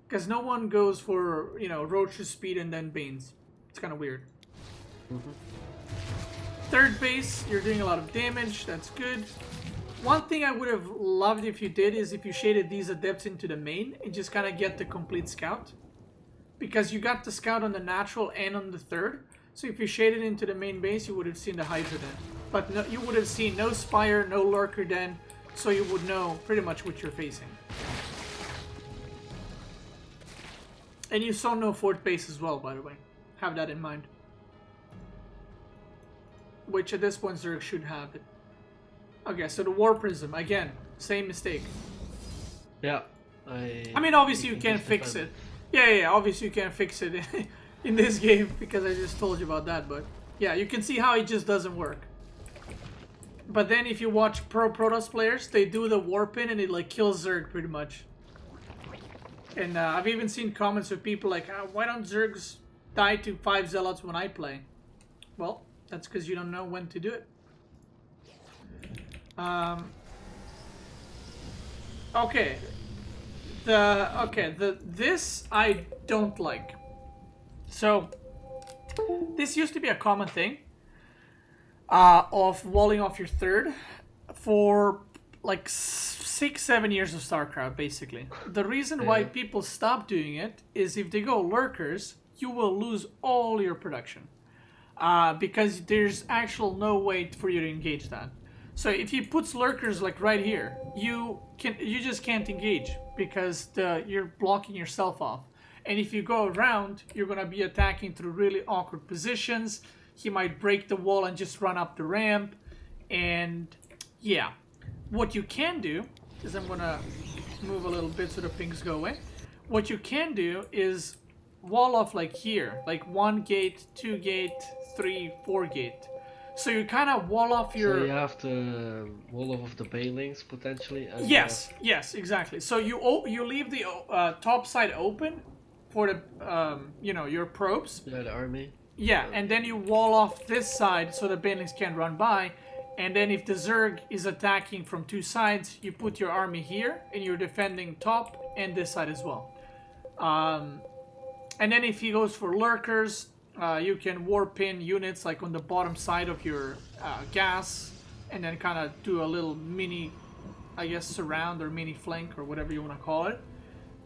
Because no one goes for, you know, Roach's speed and then Bane's. It's kind of weird. Third base, you're doing a lot of damage. That's good. One thing I would have loved if you did is if you shaded these adepts into the main and just kind of get the complete scout. Because you got the scout on the natural and on the third. So if you shaded into the main base, you would have seen the Hydra then. But no, you would have seen no Spire, no Lurker then. So you would know pretty much what you're facing. And you saw no fourth base as well, by the way. Have that in mind. Which at this point Zerg should have it. Okay, so the War Prism, again, same mistake. Yeah, I mean, obviously you can fix it. Yeah, obviously you can fix it in this game, because I just told you about that, but yeah, you can see how it just doesn't work. But then if you watch Protoss players, they do the Warpin and it like kills Zerg pretty much. And I've even seen comments of people like, why don't Zergs die to 5 Zealots when I play? Well, that's because you don't know when to do it. Okay. This I don't like. So, this used to be a common thing of walling off your third for like 6-7 years of StarCraft, basically. The reason why people stop doing it is if they go lurkers, you will lose all your production. Because there's actual no way for you to engage that. So if he puts lurkers like right here, you just can't engage because you're blocking yourself off. And if you go around, you're gonna be attacking through really awkward positions. He might break the wall and just run up the ramp. And yeah, what you can do is, I'm gonna move a little bit so the pings go away. What you can do is wall off like here, like 1 gate, 2 gate, 3, 4 gate. So you kind of wall off your... So you have to wall off the banelings potentially? And yes, exactly. So you leave the top side open for the, you know, your probes. Yeah, the army. Yeah, and then you wall off this side so the banelings can't run by. And then if the Zerg is attacking from 2 sides, you put your army here and you're defending top and this side as well. And then if he goes for lurkers, you can warp in units like on the bottom side of your gas, and then kind of do a little mini, I guess, surround or mini flank or whatever you want to call it.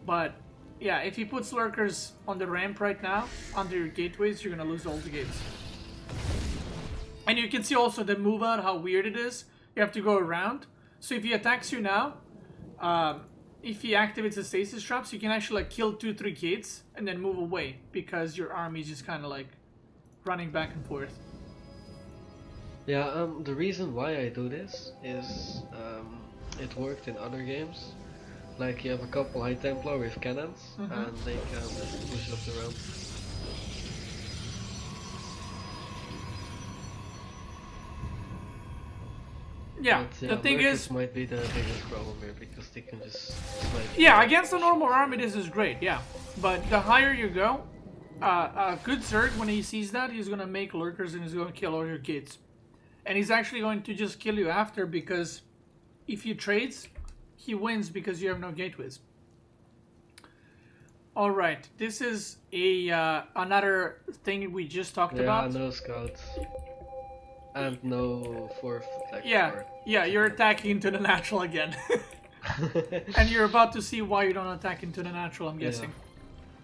But yeah, if he puts lurkers on the ramp right now, under your gateways, you're going to lose all the gates. And you can see also the move out, how weird it is. You have to go around. So if he attacks you now, if he activates the stasis traps, you can actually like kill 2-3 gates and then move away because your army is just kind of like running back and forth. Yeah, the reason why I do this is it worked in other games. Like you have a couple high Templar with cannons and they can push up the ramp. Yeah, But, yeah, the thing is, might be the biggest problem here because they can just snipe. yeah, against a normal army this is great, yeah. But the higher you go, a good Zerg, when he sees that, he's gonna make lurkers and he's gonna kill all your gates. And he's actually going to just kill you after, because if he trades, he wins because you have no gateways. Alright, this is a another thing we just talked about. Yeah, no scouts. And no fourth attack. Yeah, you're attacking into the natural again. And you're about to see why you don't attack into the natural, I'm guessing.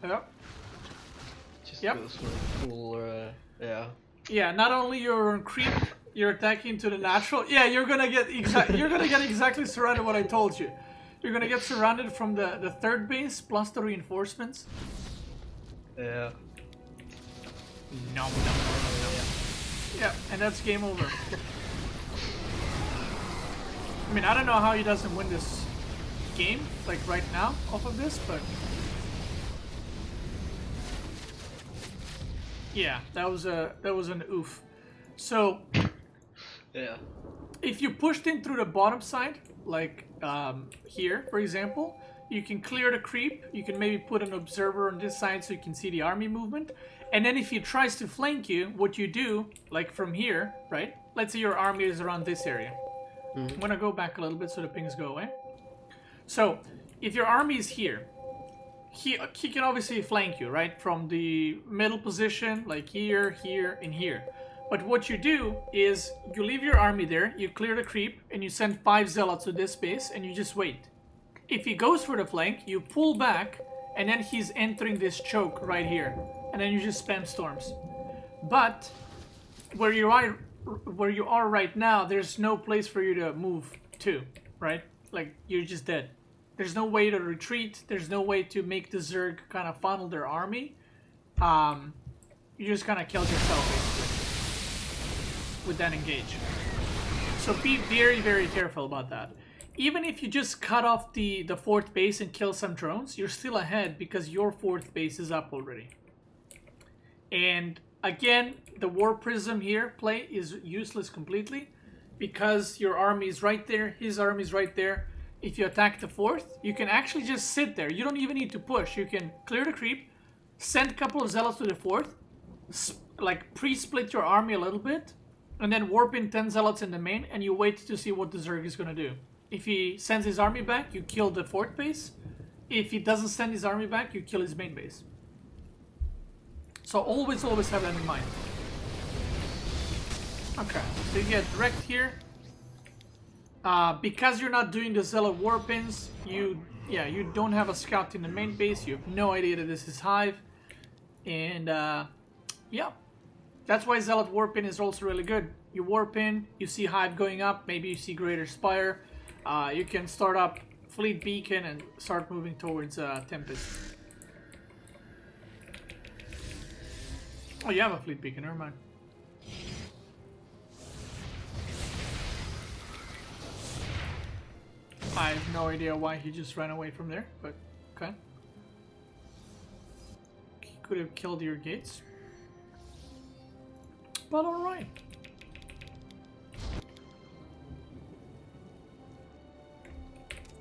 Yep. Just goes for full, yeah. Yeah, not only you're on creep, you're attacking into the natural. Yeah, you're gonna get exactly surrounded what I told you. You're gonna get surrounded from the third base plus the reinforcements. Yeah. No. Yeah, and that's game over. I mean, I don't know how he doesn't win this game, like right now, off of this, but... yeah, that was an oof. So... yeah. If you pushed in through the bottom side, like here, for example, you can clear the creep, you can maybe put an observer on this side so you can see the army movement. And then if he tries to flank you, what you do, like from here, right? Let's say your army is around this area. I'm gonna go back a little bit so the pings go away. So, if your army is here, he can obviously flank you, right? From the middle position, like here, here, and here. But what you do is you leave your army there, you clear the creep, and you send 5 zealots to this base, and you just wait. If he goes for the flank, you pull back, and then he's entering this choke right here, and then you just spam storms. But where you are right now, there's no place for you to move to, right? Like, you're just dead. There's no way to retreat. There's no way to make the Zerg kind of funnel their army. You just kind of killed yourself, basically, with that engage. So be very, very careful about that. Even if you just cut off the 4th base and kill some drones, you're still ahead because your 4th base is up already. And again, the War Prism here play is useless completely because your army is right there, his army is right there. If you attack the 4th, you can actually just sit there. You don't even need to push. You can clear the creep, send a couple of zealots to the 4th, like pre-split your army a little bit, and then warp in 10 zealots in the main, and you wait to see what the Zerg is going to do. If he sends his army back, you kill the 4th base. If he doesn't send his army back, you kill his main base. So always have that in mind. Okay, so you get wrecked here. Because you're not doing the Zealot warpins, you don't have a scout in the main base. You have no idea that this is Hive, and yeah, that's why Zealot warpin is also really good. You warp in, you see Hive going up, maybe you see Greater Spire. You can start up Fleet Beacon and start moving towards Tempest. Oh, you have a Fleet Beacon. Never mind. I have no idea why he just ran away from there, but okay. He could have killed your gates. But alright.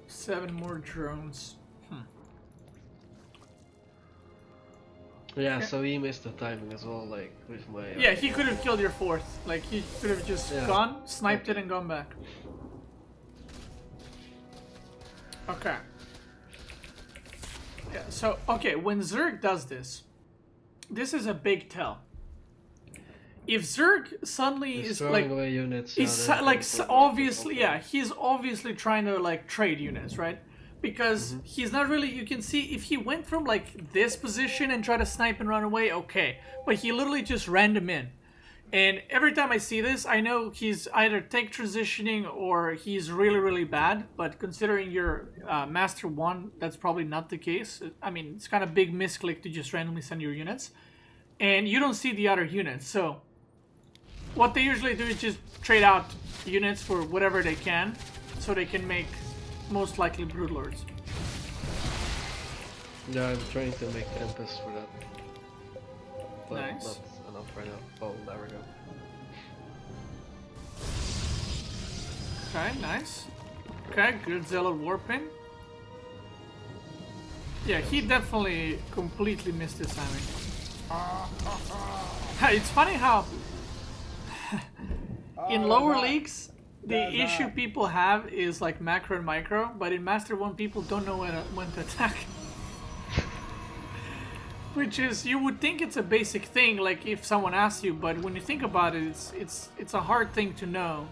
Seven more drones. Yeah, so he missed the timing as well, like with my. Yeah, he could have killed your 4th. Like he could have just gone, sniped it, and gone back. Okay. Yeah. So okay, when Zerg does this, this is a big tell. If Zerg suddenly is like away units, it's like obviously, yeah, he's obviously trying to like trade units, right? Because he's not really, you can see if he went from like this position and tried to snipe and run away, okay. But he literally just ran them in. And every time I see this, I know he's either tech transitioning or he's really, really bad. But considering you're Master 1, that's probably not the case. I mean, it's kind of big misclick to just randomly send your units. And you don't see the other units. So what they usually do is just trade out units for whatever they can. So they can make most likely Broodlords. Yeah, I'm trying to make Tempest for that. But nice. Not enough right now. Oh, there we go. Okay, nice. Okay, good Zealot warping. Yeah, he definitely completely missed his timing. It's funny how in lower leagues the issue people have is like macro and micro, but in Master 1 people don't know when to attack. Which is, you would think it's a basic thing, like if someone asks you, but when you think about it, it's a hard thing to know.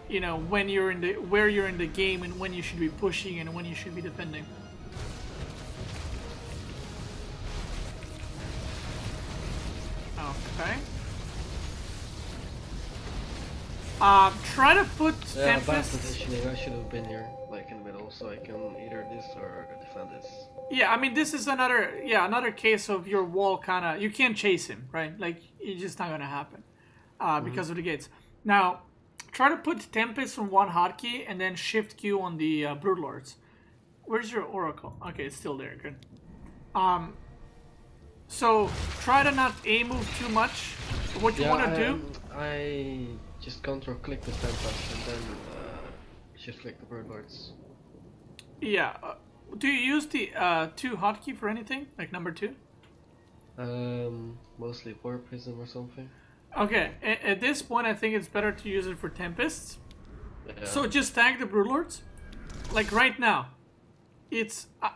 You know, when you're in the where you're in the game and when you should be pushing and when you should be defending. Okay. Try to put bad Tempest. positioning. I should have been here, like in the middle, so I can either this or defend this. Yeah, I mean this is another case of your wall kinda, you can't chase him, right? Like it's just not gonna happen. Because of the gates. Now, try to put Tempest on one hotkey and then Shift Q on the Broodlords. Where's your Oracle? Okay, it's still there, good. So try to not A-move too much. What you wanna do? I just control click the Tempest and then shift click the Broodlords. Yeah. Do you use the 2 hotkey for anything? Like number 2? Mostly War Prism or something. Okay, at this point I think it's better to use it for Tempests. Yeah. So just tag the Broodlords. Like right now,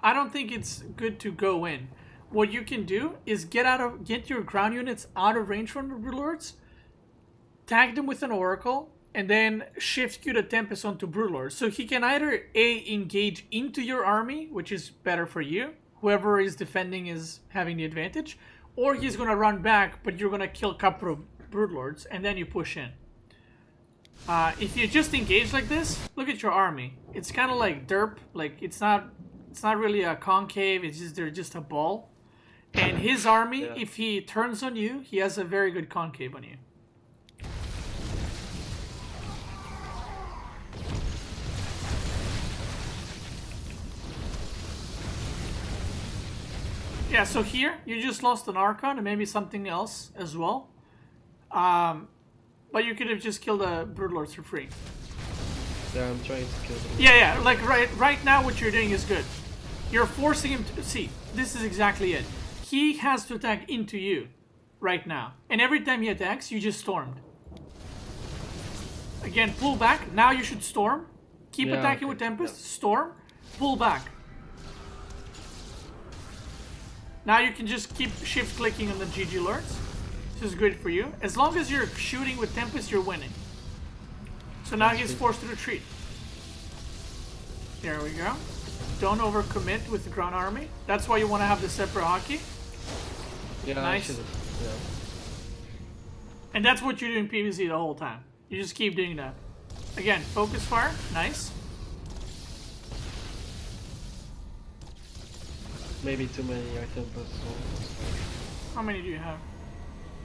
I don't think it's good to go in. What you can do is get your ground units out of range from the Broodlords, tag them with an Oracle, and then shift Q the Tempest onto Broodlords. So he can either engage into your army, which is better for you. Whoever is defending is having the advantage, or he's gonna run back, but you're gonna kill a couple of Broodlords, and then you push in. If you just engage like this, look at your army. It's kind of like derp. Like it's not really a concave. It's just they're just a ball. And his army, Yeah. if he turns on you, he has a very good concave on you. Yeah, so here, you just lost an Archon and maybe something else as well. But you could have just killed the Broodlords for free. Yeah, I'm trying to kill them. Yeah, like right now what you're doing is good. You're forcing him to... See, this is exactly it. He has to attack into you right now. And every time he attacks, you just stormed. Again, pull back. Now you should storm. Keep attacking with Tempest. Storm. Pull back. Now you can just keep shift-clicking on the GG alerts. This is good for you. As long as you're shooting with Tempest, you're winning. So now he's forced to retreat. There we go. Don't overcommit with the ground army. That's why you want to have the separate hockey. Yeah, nice. Yeah. And that's what you do in PvZ the whole time. You just keep doing that. Again, focus fire. Nice. Maybe too many items. How many do you have?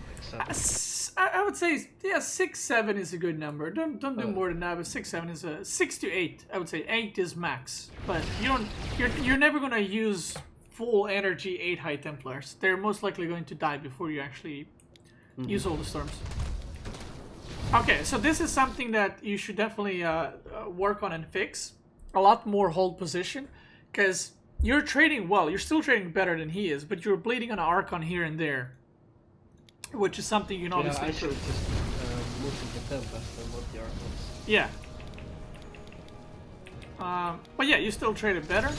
Like 7. I would say, yeah, 6, 7 is a good number. Don't do more than that. But 6, 7 is a 6 to 8. I would say 8 is max. But you're never gonna use full energy 8 High Templars. They're most likely going to die before you actually use all the storms. Okay, so this is something that you should definitely work on and fix. A lot more hold position, because you're trading well. You're still trading better than he is, but you're bleeding on an Archon here and there, which is something you can obviously I should improve. just move to the Tempest and not the Archons. Yeah. But yeah, you still traded better.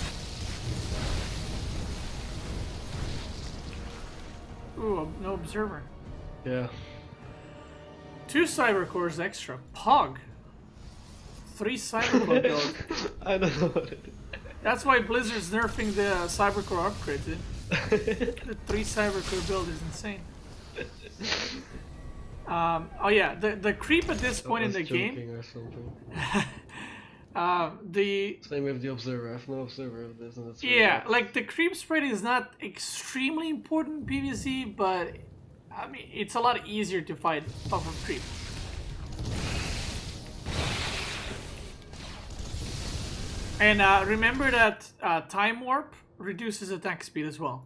Ooh, no observer. Yeah. 2 cyber cores extra. Pog. 3 cyber core builds. I don't know what it is. That's why Blizzard's nerfing the cyber core upgrade, dude. The 3 cyber core build is insane. Oh yeah, the creep at this point in the game. Or something. The Same with the observer. I have no observer of this, and it's yeah, like the creep spread is not extremely important in PvZ, but I mean it's a lot easier to fight off of creep. And remember that time warp reduces attack speed as well.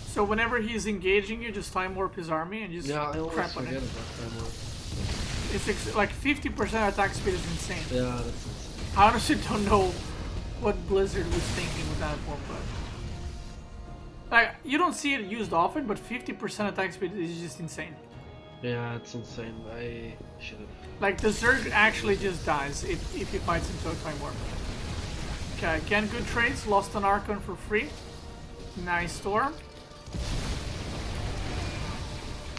So whenever he's engaging you, just time warp his army and just I always crap on forget it. about time warp. It's like 50% attack speed is insane. Yeah, that's insane. I honestly don't know what Blizzard was thinking with that one, but like you don't see it used often, but 50% attack speed is just insane. Yeah, it's insane. I should have. Like the Zerg actually just dies if he fights into a time warp. Okay, again, good trades. Lost an Archon for free. Nice storm.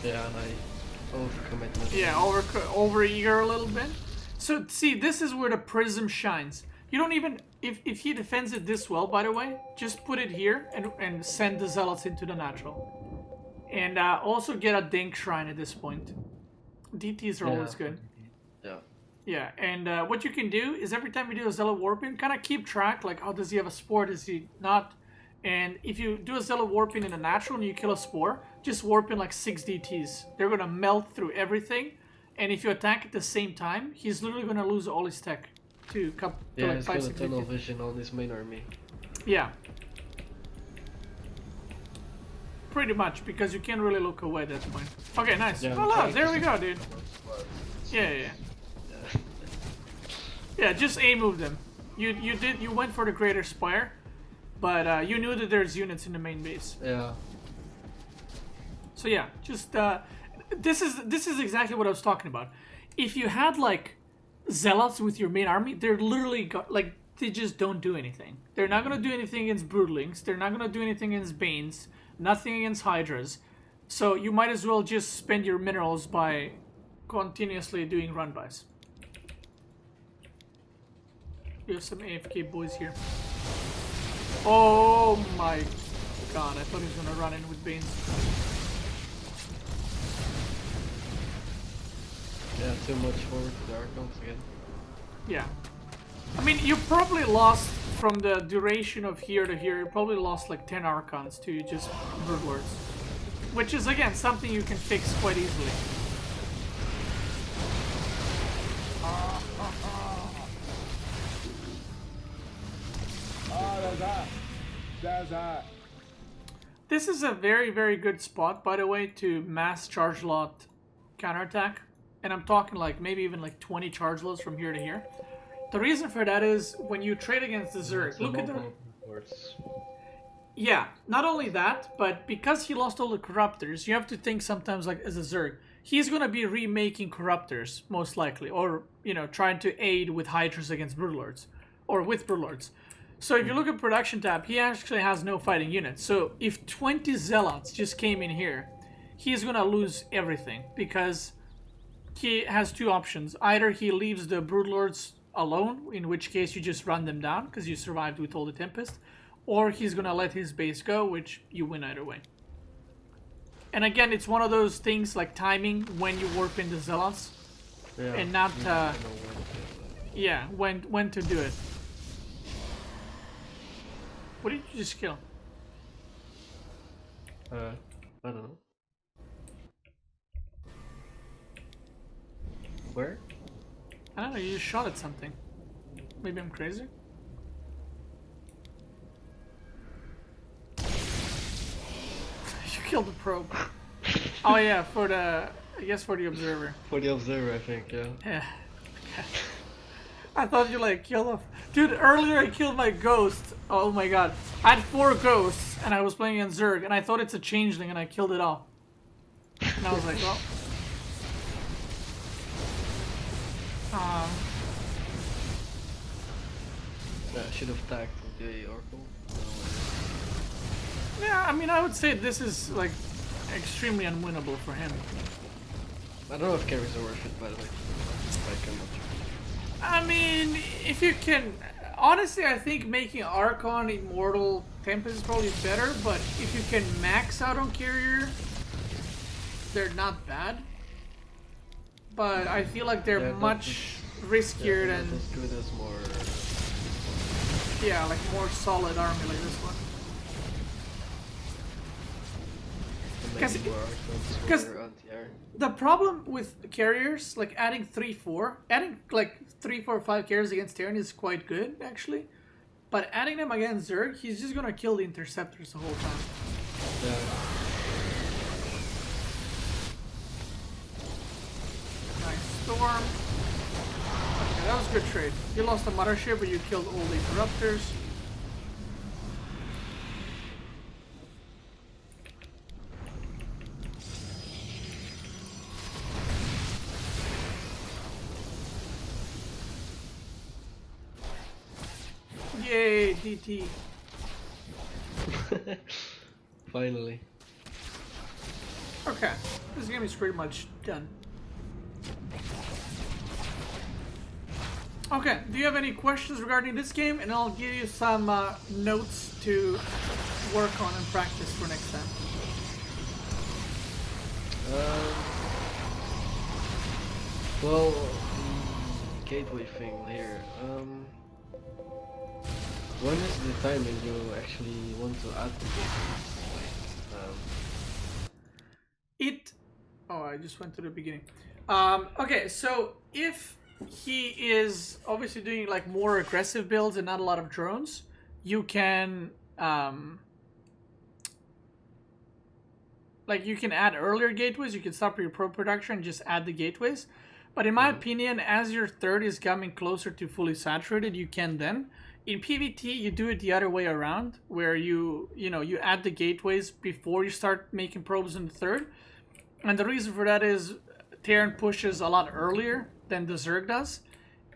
Yeah, and I overcommitted. Yeah, over eager a little bit. So see, this is where the prism shines. You don't even if he defends it this well, by the way, just put it here and send the zealots into the natural. And also get a Dink Shrine at this point. DTs are always good. Yeah. Yeah, and what you can do is every time you do a Zealot Warping, kind of keep track, like, oh, does he have a Spore, does he not? And if you do a Zealot Warping in a natural and you kill a Spore, just warp in like 6 DTs. They're going to melt through everything, and if you attack at the same time, he's literally going to lose all his tech to like he's 5, gonna 6 tunnel DTs. vision on his main army. Yeah. Pretty much, because you can't really look away at that point. Okay, nice. Yeah, Voila, there we go, dude. Yeah. Yeah, just A-move them. You went for the Greater Spire, but you knew that there's units in the main base. Yeah. So yeah, just this is exactly what I was talking about. If you had like Zealots with your main army, they're literally like they just don't do anything. They're not gonna do anything against Broodlings. They're not gonna do anything against Banes. Nothing against Hydras. So you might as well just spend your minerals by continuously doing run-bys. We have some AFK boys here. Oh my god, I thought he was gonna run in with Banes. Yeah, too much forward to the Archons again. Yeah. I mean, you probably lost from the duration of here to here, you probably lost like 10 Archons to just Broodlords. Which is, again, something you can fix quite easily. This is a very, very good spot, by the way, to mass charge lot counterattack. And I'm talking like maybe even like 20 charge loads from here to here. The reason for that is when you trade against the Zerg, look at the... Yeah, not only that, but because he lost all the Corruptors, you have to think sometimes like as a Zerg. He's going to be remaking Corruptors, most likely. Or, you know, trying to aid with Hydras against Broodlords. Or with Broodlords. So if you look at production tab, he actually has no fighting units. So if 20 Zealots just came in here, he's going to lose everything. Because he has two options. Either he leaves the Broodlords alone, in which case you just run them down, because you survived with all the Tempest. Or he's going to let his base go, which you win either way. And again, it's one of those things like timing when you warp into Zealots. Yeah, and not, yeah, when to do it. What did you just kill? I don't know. Where? I don't know, you just shot at something. Maybe I'm crazy? You killed the probe. Oh yeah, for the... I guess for the observer. For the observer, I think, yeah. Yeah. I thought you like killed off... Dude, earlier I killed my ghost. Oh my god. I had 4 ghosts and I was playing against Zerg and I thought it's a changeling and I killed it all. And I was like, well... Yeah, I should have tagged the Oracle. Yeah, I mean, I would say this is like extremely unwinnable for him. I don't know if carries are worth it, by the way. I cannot. I mean, if you can... Honestly, I think making Archon Immortal Tempest is probably better, but if you can max out on Carrier, they're not bad. But I feel like they're much riskier than... as good as more... Yeah, like more solid army like this one. Because the problem with carriers, like adding 3-4, adding like 3-4-5 carriers against Terran is quite good actually, but adding them against Zerg, he's just gonna kill the interceptors the whole time. Yeah. Nice storm. Okay, that was a good trade. You lost the mothership, but you killed all the corruptors. Yay, DT. Finally. Okay, this game is pretty much done. Okay, do you have any questions regarding this game? And I'll give you some notes to work on and practice for next time. Well, the gateway thing here. When is the timing you actually want to add the gateway? Oh, I just went to the beginning. Okay, so if he is obviously doing like more aggressive builds and not a lot of drones, you can like you can add earlier gateways. You can stop your pro production and just add the gateways. But in my opinion, as your third is coming closer to fully saturated, you can then. In PvT, you do it the other way around, where you add the gateways before you start making probes in the third. And the reason for that is Terran pushes a lot earlier than the Zerg does.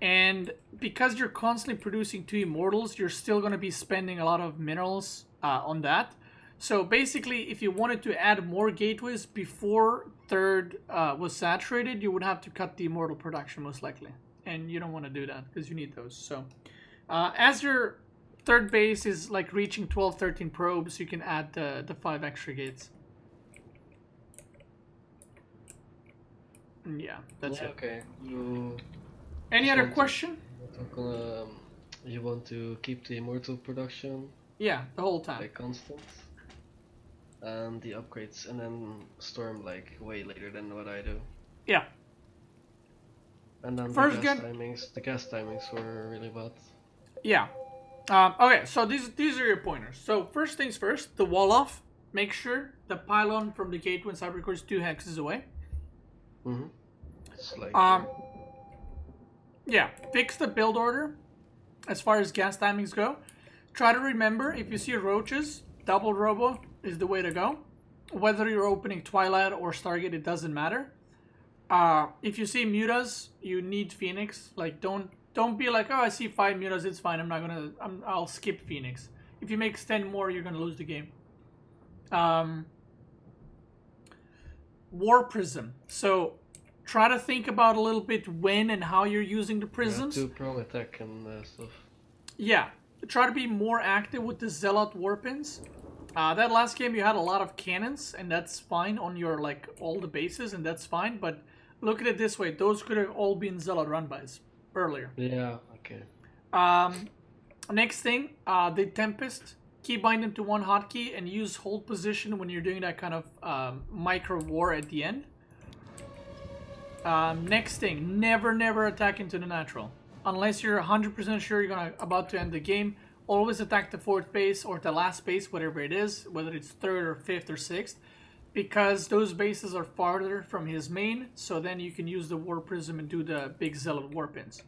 And because you're constantly producing 2 Immortals, you're still going to be spending a lot of minerals on that. So basically, if you wanted to add more gateways before 3rd was saturated, you would have to cut the Immortal production most likely. And you don't want to do that because you need those. So as your 3rd base is like reaching 12, 13 probes, you can add the 5 extra gates. Yeah, that's it. Okay. Any other question? You want to keep the immortal production? Yeah, the whole time. Like constant, and the upgrades, and then storm like way later than what I do. Yeah. And then First the gas timings were really bad. Yeah. Okay, so these are your pointers. So first things first, the wall off. Make sure the pylon from the gateway and cybercore is 2 hexes away. Mm-hmm. It's like yeah, fix the build order as far as gas timings go. Try to remember, if you see roaches, double robo is the way to go. Whether you're opening Twilight or Stargate, it doesn't matter. If you see mutas, you need Phoenix. Like don't be like, oh, I see 5 mutas, it's fine. I'll skip Phoenix. If you make 10 more, you're gonna lose the game. War Prism. So try to think about a little bit when and how you're using the prisms. Yeah, 2 prong attack and stuff. Yeah, try to be more active with the Zealot warpins. That last game you had a lot of cannons, and that's fine on your like all the bases, and that's fine. But look at it this way: those could have all been Zealot run-bys earlier. Yeah. Okay. Next thing, the Tempest. Keybind them to 1 hotkey and use hold position when you're doing that kind of micro war at the end. Next thing, never attack into the natural. Unless you're 100% sure you're about to end the game, always attack the 4th base or the last base, whatever it is, whether it's 3rd or 5th or 6th, because those bases are farther from his main, so then you can use the War Prism and do the big Zealot warpins.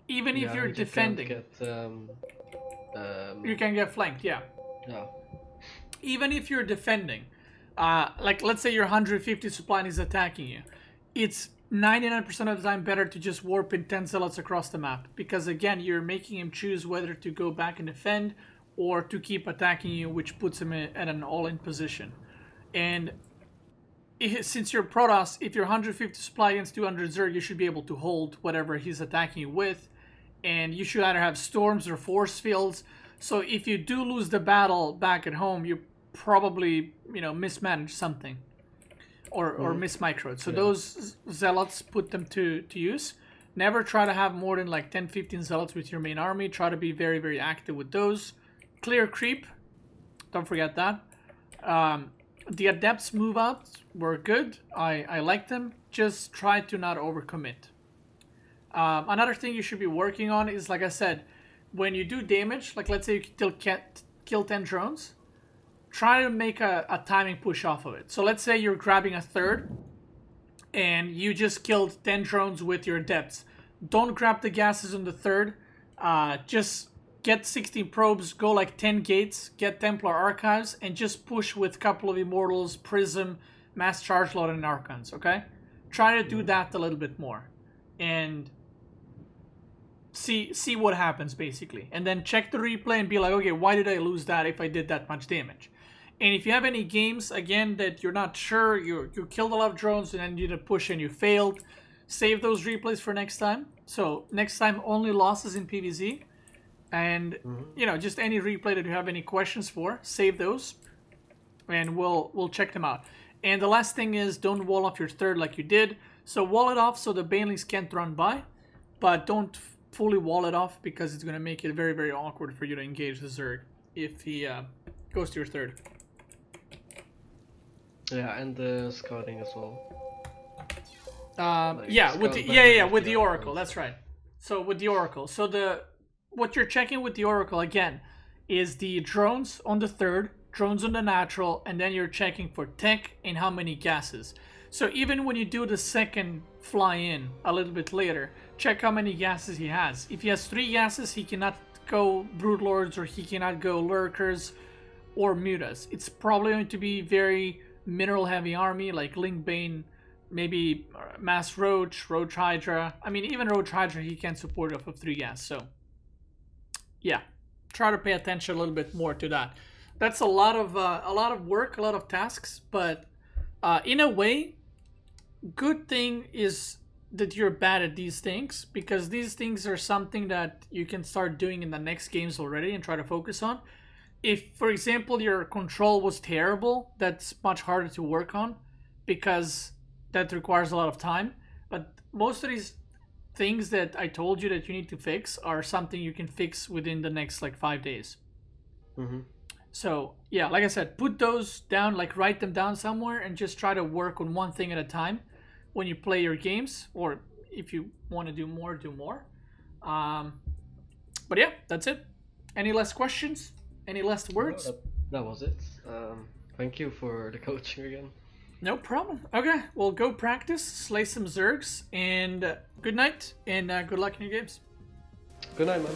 Even if you're defending. You can get flanked, yeah. Yeah. Even if you're defending, like let's say your 150 supply line is attacking you, it's 99% of the time better to just warp in 10 zealots across the map, because again you're making him choose whether to go back and defend or to keep attacking you, which puts him at an all-in position. And since you're Protoss, if you're 150 supply against 200 Zerg, you should be able to hold whatever he's attacking you with, and you should either have storms or force fields. So if you do lose the battle back at home, you probably mismanaged something. Or mismicroed. So those zealots, put them to use. Never try to have more than like 10-15 zealots with your main army. Try to be very, very active with those. Clear creep. Don't forget that. The adepts move out were good. I like them. Just try to not overcommit. Another thing you should be working on is, like I said, when you do damage, like let's say you kill 10 drones, try to make a timing push off of it. So let's say you're grabbing a 3rd and you just killed 10 drones with your adepts. Don't grab the gases on the 3rd. Just get 16 probes, go like 10 gates, get Templar archives, and just push with a couple of Immortals, Prism, Mass Charge Load, and Archons, okay? Try to do that a little bit more. And see what happens, basically. And then check the replay and be like, okay, why did I lose that if I did that much damage? And if you have any games, again, that you're not sure, you killed a lot of drones and then you did a push and you failed, save those replays for next time. So next time, only losses in PvZ. And, just any replay that you have any questions for, save those. And we'll check them out. And the last thing is, don't wall off your 3rd like you did. So wall it off so the banelings can't run by. But don't fully wall it off, because it's going to make it very, very awkward for you to engage the Zerg if he goes to your 3rd. Yeah, and the scouting as well. With the Oracle, that's right. So with the Oracle, so what you're checking with the Oracle again is the drones on the 3rd, drones on the natural, and then you're checking for tech and how many gases. So even when you do the 2nd fly in a little bit later, check how many gases he has. If he has 3 gases, he cannot go Broodlords, or he cannot go Lurkers or Mutas. It's probably going to be very mineral heavy army like Link Bane, maybe Mass Roach, Hydra. I mean, even Roach Hydra he can support off of 3 gas. So yeah, try to pay attention a little bit more to that. That's a lot of work, a lot of tasks, but in a way, good thing is that you're bad at these things, because these things are something that you can start doing in the next games already and try to focus on. If, for example, your control was terrible, that's much harder to work on because that requires a lot of time. But most of these things that I told you that you need to fix are something you can fix within the next like 5 days. Mm-hmm. So yeah, like I said, put those down, like write them down somewhere and just try to work on one thing at a time when you play your games, or if you want to do more, do more. But yeah, that's it. Any last questions? Any last words? No, that was it. Thank you for the coaching again. No problem. Okay, well, go practice, slay some Zergs, and good night, and good luck in your games. Good night, man.